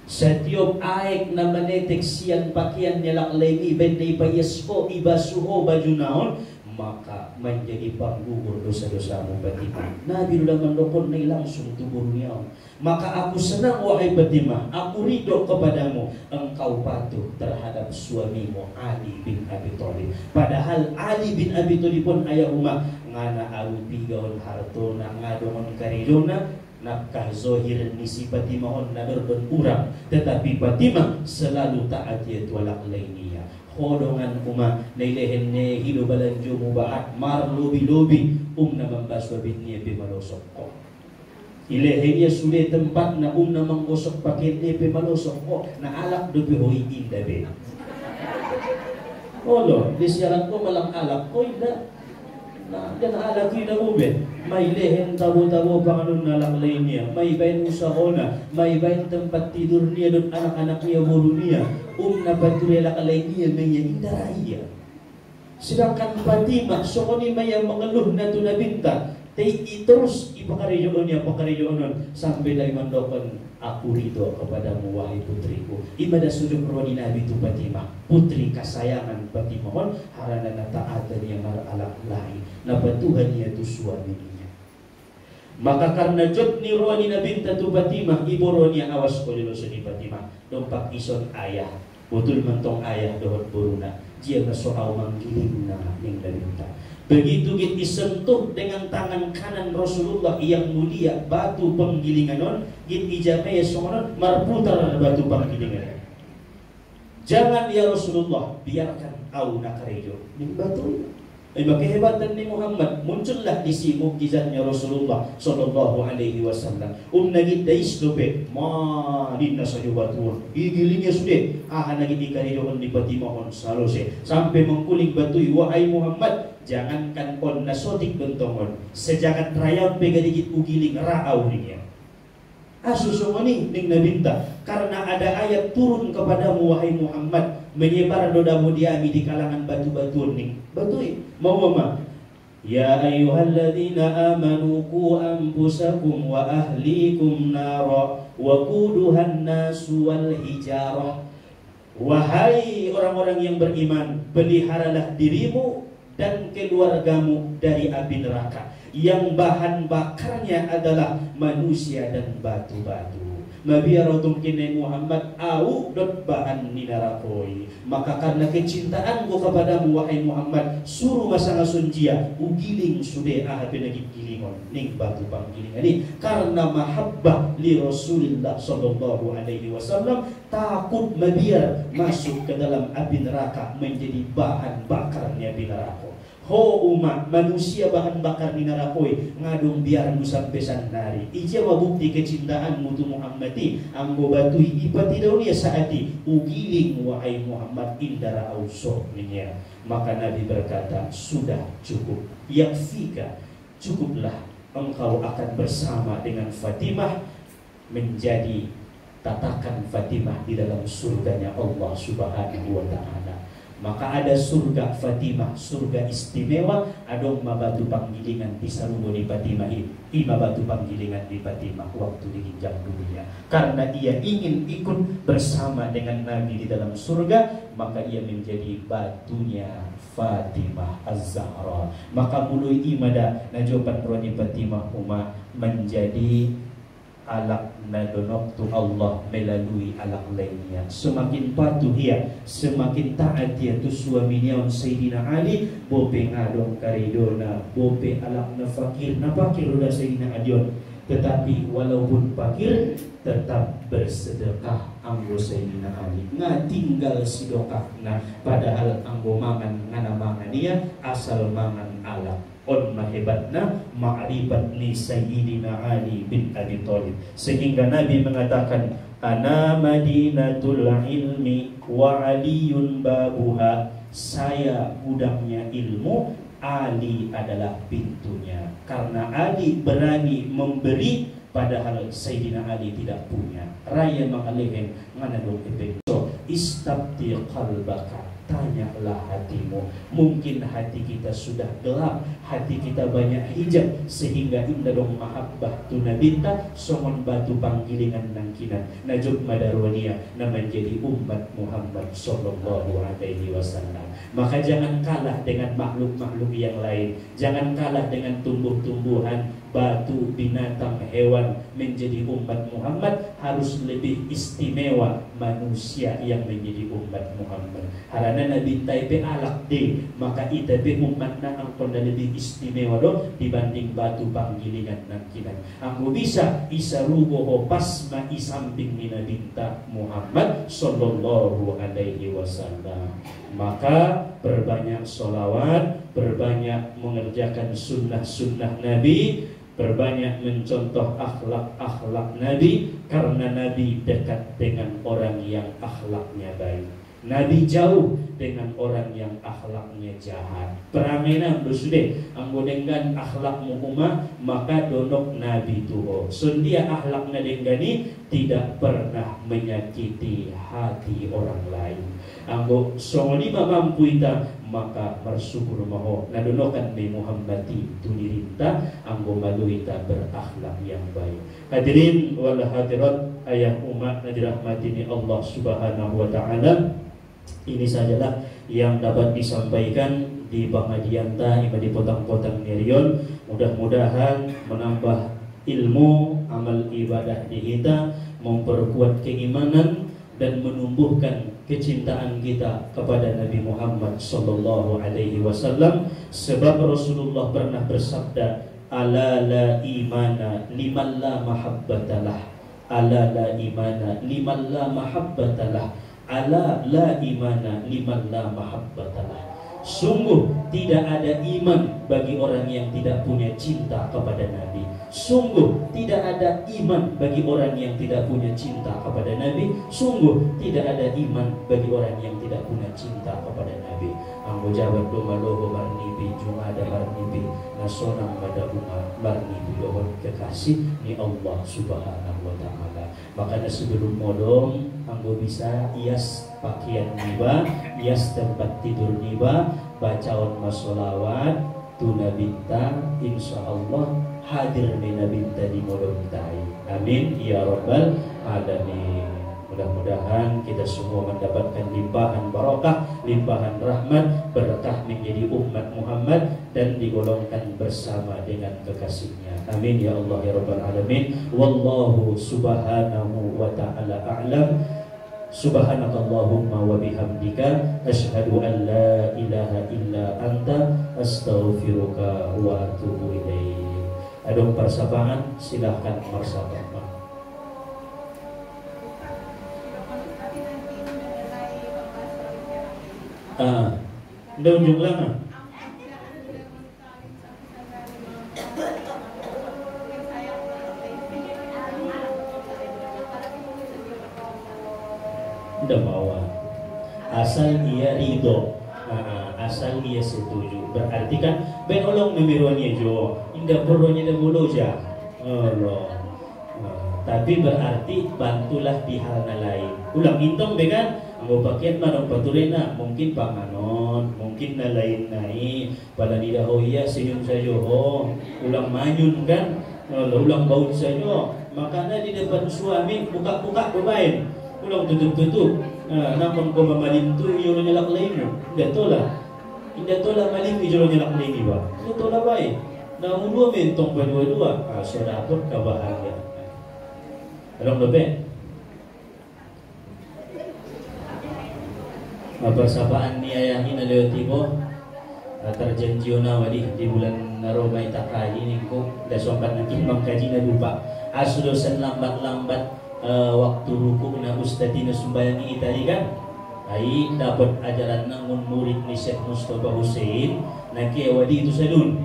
B: Setiap aek na manetek siyan pakaian nyalaklaimi benay payasko ibasuho baju naon maka menjadi penggugur dosa-dosamu Fatimah. Nabi sudah mendokon na langsung tubuh niya. Maka aku senang wahai Fatimah, aku ridho kepadamu, engkau patuh terhadap suamimu Ali bin Abi Thalib. Padahal Ali bin Abi Thalib pun ayah umah ngana arupi gaul hartona ngadongon karidona nakah zohir nisi Fatimah on nadordon urang, tetapi Fatimah selalu taat yaitu walak lainnya. Hodongan umah nailehen ne hidu balanjo mubahat mar lobi-lobi na membaswa bitnya bimalosok ko. Ilehenya sudah tempat na na menggosok pakai nepe malosok ko na alak dobi hoi inda be. Oh lo, disiaran ko malang alak ko inda. Na dan alak ina ube. May lehen tabo-tabo panganun alak lainnya. May bain usahona, may bain tempat tidur niya dan anak-anak niya buru niya. Na paturi alak lainnya maya inda raya. Sedangkan Fatimah sokoni maya mengeluh na tunabinta. Terus ipakariyoon sampai dari mandokon aku ridho kepadamu wahai putriku. Ibadah sujud roni Nabi itu Fatimah putri kesayangan Fatimah harana taatan yang alak lain napa Tuhan yaitu suaminya. Maka karena jodni roni Nabi itu Fatimah ibu roni awas kolilo seni Fatimah dompak ison ayah betul mentong ayah dohon buruna dia soal manggiling ning Nabi. Begitu kita disentuh dengan tangan kanan Rasulullah yang mulia batu penggilingan non git ijamnya songonon marputar batu penggilingan. Jangan ya Rasulullah biarkan au nakarejo ning batu. Maka kehebatan ni Muhammad muncullah di si mukjizatnya Rasulullah sallallahu alaihi wasallam. Nagit dais dope ma dinna sajubatun. Igilingnya sudah nagit ikarijohon di Fatimah salose sampai mengkuling batu wahai Muhammad jangankan on nasotik bentongon sejagat rayon pegadikit ugiling raau niya. Asusumani ning nabinta karena ada ayat turun kepadamu wahai Muhammad menyebar dodamu diami di kalangan batu-batu ning batui mau mama ya ayyuhalladzina amanu qu anfusakum wa ahlikum nara wa quduhan nasu wal hijarah. Wahai orang-orang yang beriman, peliharalah dirimu dan keluargamu dari api neraka yang bahan bakarnya adalah manusia dan batu-batu. Mabiaratum kini Muhammad au dot bahan ninarakoi. Maka karena kecintaanku kepadamu wahai Muhammad suruh masang asunjia ugiling sude penagih gilingon ning batu panggiling ini karena mahabbah li Rasulillah sallallahu alaihi wasallam takut mabiar masuk ke dalam api neraka menjadi bahan bakarnya api neraka. Ho umat manusia bahan bakar di narakoi ngadung biar nu sampai sanari. Ija bukti kecintaan mutu Muhammadi anggo batui ipati daunia saati ugiling wahai Muhammad indara auso niya. Maka Nabi berkata sudah cukup yakfika cukuplah engkau akan bersama dengan Fatimah menjadi tatakan Fatimah di dalam surganya Allah Subhanahu wa taala. Maka ada surga Fatimah, surga istimewa, adong mabatu panggilingan di sarungo di Fatimah ima batu panggilingan di Fatimah waktu diinjak dunia. Karena ia ingin ikut bersama dengan Nabi di dalam surga, maka ia menjadi batunya Fatimah Az-Zahra. Maka mulai imada najopan roni Fatimah Umar menjadi alak nadonok tu Allah melalui alak lainnya. Semakin patuh ia, semakin taat ia tu suaminya Sayyidina Ali. Bope ngadong karidona, bope alak na fakir udah Sayyidina Adion. Tetapi walaupun fakir tetap bersedekah anggo Sayyidina Ali. Nga tinggal sidokah nah padahal anggo mangan ngana mangan dia asal mangan alak. On mahebatna ma'rifat li Sayyidina Ali bin Abi Thalib sehingga Nabi mengatakan ana madinatul ilmi wa aliyun babuha. Saya gudangnya ilmu Ali adalah pintunya. Karena Ali berani memberi, padahal Sayyidina Ali tidak punya. Raya mengalihkan mana dong efek. So, istabti qalbaka, tanyalah hatimu. Mungkin hati kita sudah gelap, hati kita banyak hijab, sehingga indah dong mahabbah tunabinta songon batu panggilingan nangkinan najub madarwania na menjadi umat Muhammad sallallahu alaihi wasallam. Maka jangan kalah dengan makhluk-makhluk yang lain, jangan kalah dengan tumbuh-tumbuhan, batu, binatang, hewan. Menjadi umat Muhammad harus lebih istimewa manusia yang menjadi umat Muhammad. Harana Nabi taipe alak de, maka itape umatna angkon lebih istimewa do dibanding batu panggilingan nangkinan. Anggo bisa isarugo pasma isamping minabinta Muhammad sallallahu alaihi wasallam. Maka berbanyak sholawat, berbanyak mengerjakan sunnah-sunnah Nabi, berbanyak mencontoh akhlak-akhlak Nabi, karena Nabi dekat dengan orang yang akhlaknya baik. Nabi jauh dengan orang yang akhlaknya jahat. Peramena bersudah anggo dengan akhlakmu umah, maka donok Nabi tuho. Sundia akhlaknya dengani tidak pernah menyakiti hati orang lain. Anggo songoni mampu ita, maka bersyukur maho nadonokan bi Muhammadi tulirinta anggo malu ita berakhlak yang baik. Hadirin wal hadirat ayah umat nadirahmatini Allah Subhanahu wa taala. Ini sajalah yang dapat disampaikan di Bangadianta di potang-potang Nerion. Mudah-mudahan menambah ilmu, amal ibadah di kita, memperkuat keimanan dan menumbuhkan kecintaan kita kepada Nabi Muhammad sallallahu alaihi wasallam. Sebab Rasulullah pernah bersabda, ala la imana liman la mahabbatalah, ala la imana liman la mahabbatalah, ala la imana liman la mahabbatalah. Sungguh tidak ada iman bagi orang yang tidak punya cinta kepada Nabi. Sungguh tidak ada iman bagi orang yang tidak punya cinta kepada Nabi. Sungguh tidak ada iman bagi orang yang tidak punya cinta kepada Nabi. Anggo jabat domaloho marnibi jumada marnibi nasonang pada umat marnibi dohon kekasih ni Allah Subhanahu wa taala. Makanya sebelum modong anggo bisa hias pakaian niba, hias tempat tidur niba, bacaon masolawat tuna bintang, insyaallah hadir mina binta di modong tai. Amin ya rabbal alamin. Mudah-mudahan kita semua mendapatkan limpahan barakah, limpahan rahmat, berkah menjadi umat Muhammad dan digolongkan bersama dengan kekasihnya. Amin ya Allah ya rabbal alamin. Wallahu subhanahu wa ta'ala a'lam. Subhanakallahumma wa bihamdika asyhadu an la ilaha illa anta astaghfiruka wa atubu ilaik. Adong persapaan, silahkan persapaan. Daun jumlah udah bawa asal ia ridho, asal ia setuju, berarti kan benolong memiruannya jo indah perlunya dan boloja Allah. Tapi berarti bantulah di hal lain. Ulang intong bekan anggo paket manong paturena mungkin panganon, mungkin na lain nai pada lidah hoya senyum saja ho ulang manyun kan, ulang baut saja. Makanya di depan suami buka-buka bermain, ulang tutup-tutup. Namun kau memalin tu jolo nyelak lain, indah tola malin jolo nyelak lain ba, itu tola baik. Namun dua mentong berdua-dua, sudah dapat kebahagiaan. Alam lebih persapaan ni ayahin na lewati ko terjanjiyo na wali di bulan Romay Takai ini ko dasompat natin mangkaji na lupa asulusan lambat-lambat waktu ruku na ustadi na sumbayangi itali kan ay dapat ajaran ng murid ni Syekh Mustafa Hussein na kiawadi itu sadun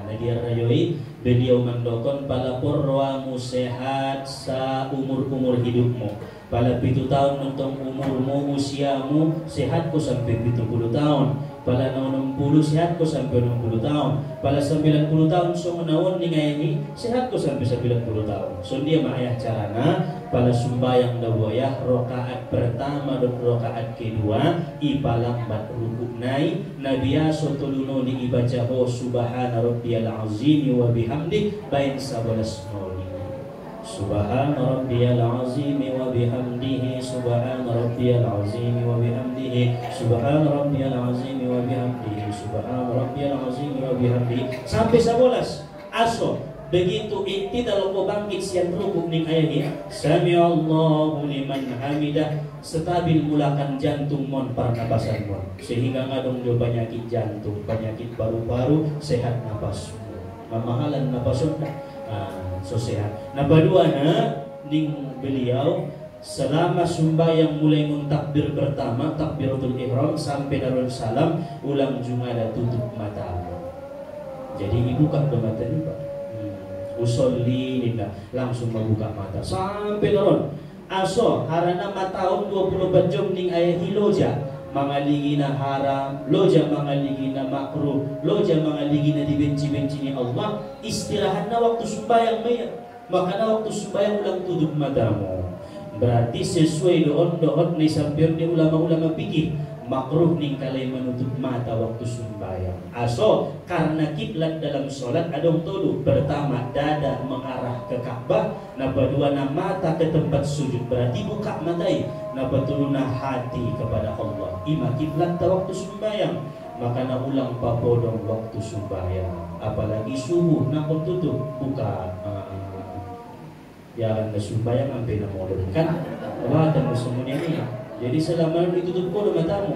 B: na dia rayoy beliau mendokon palapor roamu sehat sa umur-umur hidupmu. Pala 7 tahun nonton umurmu, usiamu, sehatku sampai 70 tahun. Pala 60 sehatku sampai 60 tahun. Pala 90 tahun so menawon ni ngaini sehatku sampai 90 tahun. So dia maayah carana pala sumbayang dawayah rakaat pertama dan rakaat kedua ipalambat rukuk nai nabiyaso tuluno ni ibaca ho subhana rabbiyal azim wa bihamdi bain 11 nol. Subhana rabbiyal azim wa bihamdihi subhana rabbiyal azim wa bihamdihi subhana rabbiyal azim wa bihamdihi subhana rabbiyal azim wa bihamdihi sampai 11. Aso begitu iktidal ko bangkit siang rukuk ning ayat sami Allahu liman hamidah stabil mulakan jantung mon pernapasan mon sehingga ngadong do penyakit jantung, penyakit paru-paru, sehat napas, mamahalan napas so sehat. Nah kedua ning beliau selama sembahyang mulai mentakbir pertama takbiratul ihram sampai darul salam ulang jumada tutup mata. Jadi dibuka mata ni Pak. Usolli lillah langsung membuka mata sampai turun. Aso harana mataon 24 jam ning ayah hiloja mangaligina haram, loja mangaligina makruh, loja mangaligina dibenci-benci ni Allah. Istirahatna waktu sembahyang makana waktu sembahyang ulang tutup matamu. Berarti sesuai doon ni sampeyan di ulama-ulama pikir makruh ning kalai menutup mata waktu sembahyang. Aso karena kiblat dalam solat adong tuduh pertama dada mengarah ke Ka'bah, napa dua na mata ke tempat sujud berarti buka matai, napa turuna hati kepada Allah. Ima kiblat ta waktu sembahyang maka na ulang papodong waktu sembahyang apalagi subuh nakon tutup buka jangan sembahyang sampai na modern kan watan semuanya ini. Jadi selama ditutup ko matamu.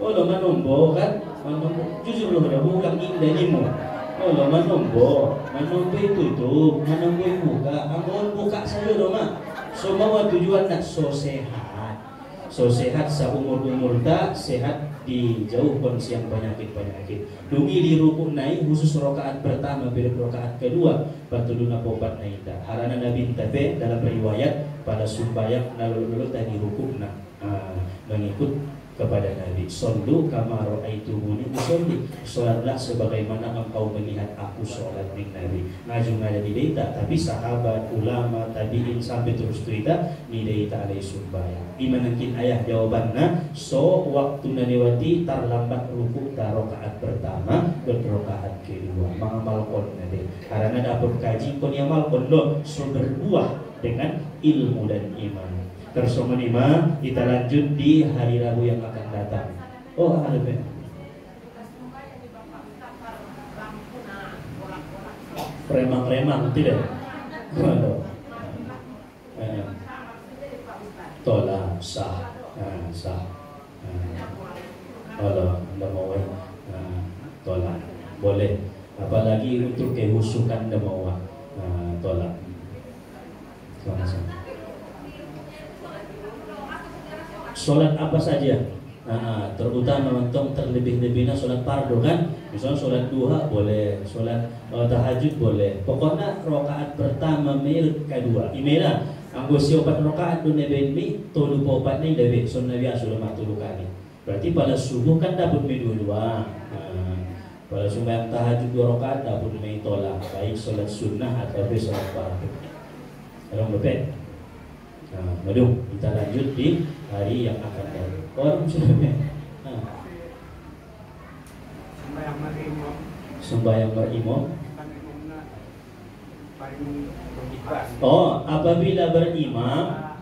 B: Oh lo manombo kan? Manombo. Jujur lo dah ulang indah ni mo. Oh lo manombo. Manombo tutup, manombo buka. Angkon buka saja lo mak. So bawa tujuan nak so sehat. So sehat sa umur-umur tak sehat dijauhkan siang penyakit-penyakit. Dungi di rukuk naik khusus rakaat pertama bila rakaat kedua patuluna popat naik dah. Harana Nabi tabe dalam riwayat pada sumbayang nalul tadi rukuk mengikut kepada Nabi. Sallu kama ra'aitumuni usolli. Salatlah sebagaimana engkau melihat aku salat ning Nabi. Ngajung ada di deita tapi sahabat, ulama, tabi'in sampai terus cerita ni deita alai sumbayang. Imanangkin ayah jawabanna so waktu naniwati terlambat rukuk ta rakaat pertama dan rakaat kedua. Mengamal kon nade. Karena dapat kaji kon yamal kon lo so berbuah dengan ilmu dan iman. Tersoma 5 kita lanjut di hari Rabu yang akan datang. Oh ada apa? Remang-remang tidak? Tolak sah, sah. Kalau anda mau tolak boleh. Apalagi untuk kehusukan anda mau tolak. Sama-sama. Solat apa saja, terutama untuk terlebih-lebihnya solat fardu kan, misalnya solat duha boleh, solat tahajud boleh. Pokoknya rakaat pertama mil kedua. Imela anggo siopat rakaat du neben mi tolu popat ni debek sun nabi asul matulu kali. Berarti pada subuh kan dapat mi dua. Pada sembahyang tahajud 2 rakaat dapat mi tolak, baik solat sunnah atau solat fardu. Kalau betul. Madu kita lanjut di hari yang akan datang. Orang sudah sembahyang berimam. Oh, apabila berimam,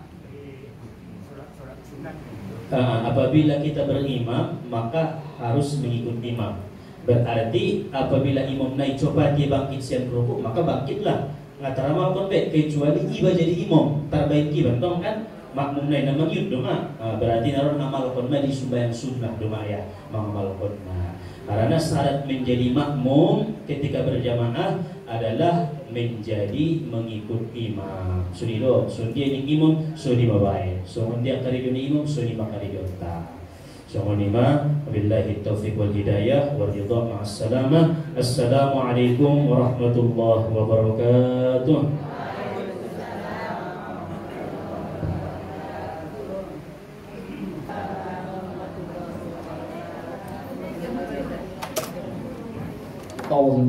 B: apabila kita berimam maka harus mengikut imam. Berarti apabila imam naik coba dia bangkit siang rukuk maka bangkitlah. Ngataramal kon be kecuali iba jadi imam terbaik iba dong kan makmum naik nama yud doma berarti naron ngamal kon di sembahyang sunnah doma ya mengamal kon. Karena syarat menjadi makmum ketika berjamaah adalah menjadi mengikut imam. Sunido sundi ning imam suni babae so dia kari imam suni makari jonta. Wabillahi taufiq wal hidayah wa ridha ma'as salamah. Assalamualaikum warahmatullahi wabarakatuh.
C: الله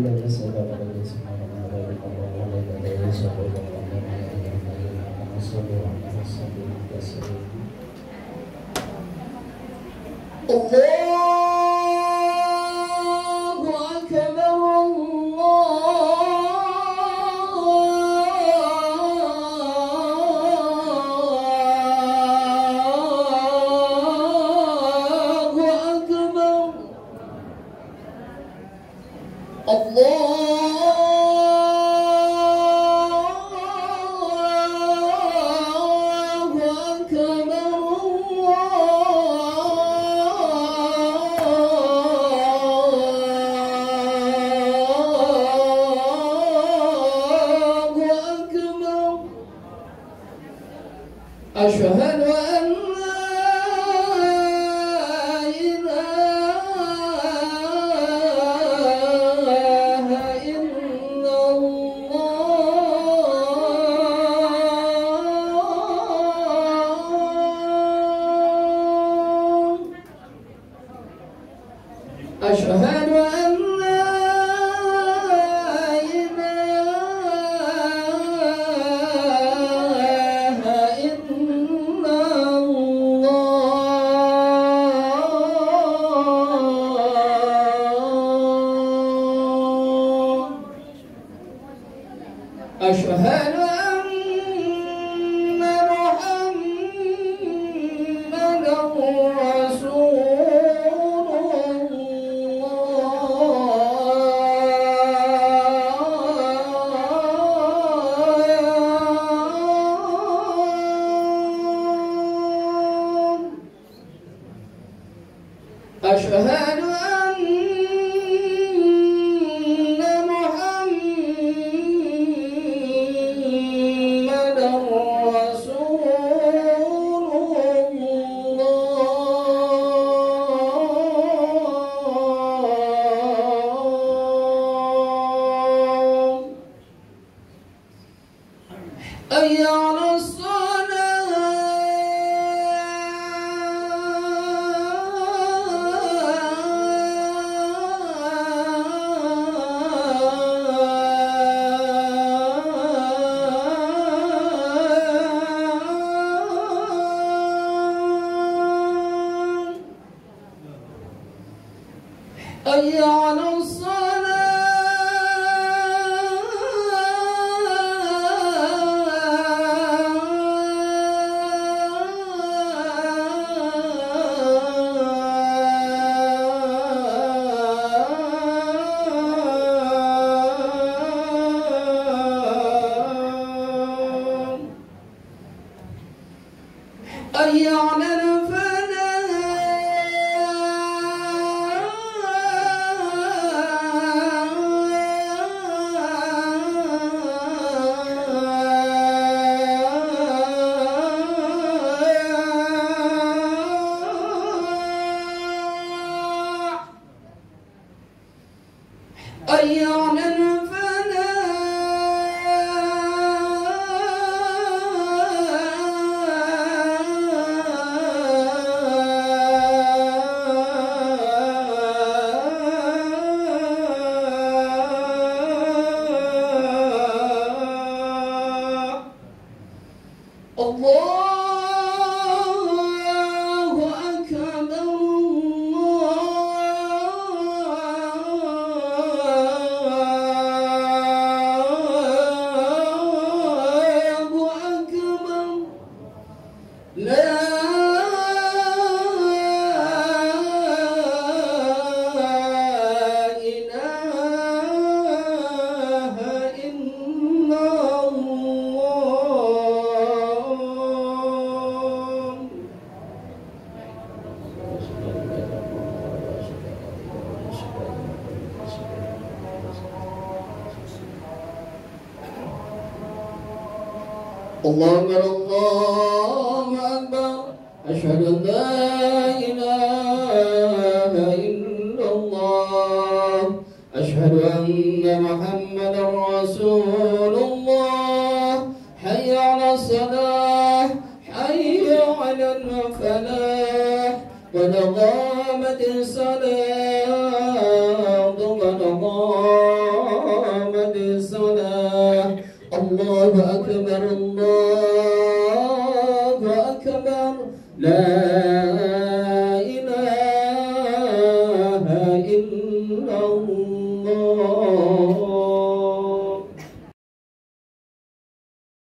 C: أكبر الله أكبر أشهد أن لا إله إلا الله أشهد أن محمدا رسول الله حي على الصلاة حي على الفلاح قد قامت الصلاة قد قامت الصلاة الله أكبر الله أكبر لا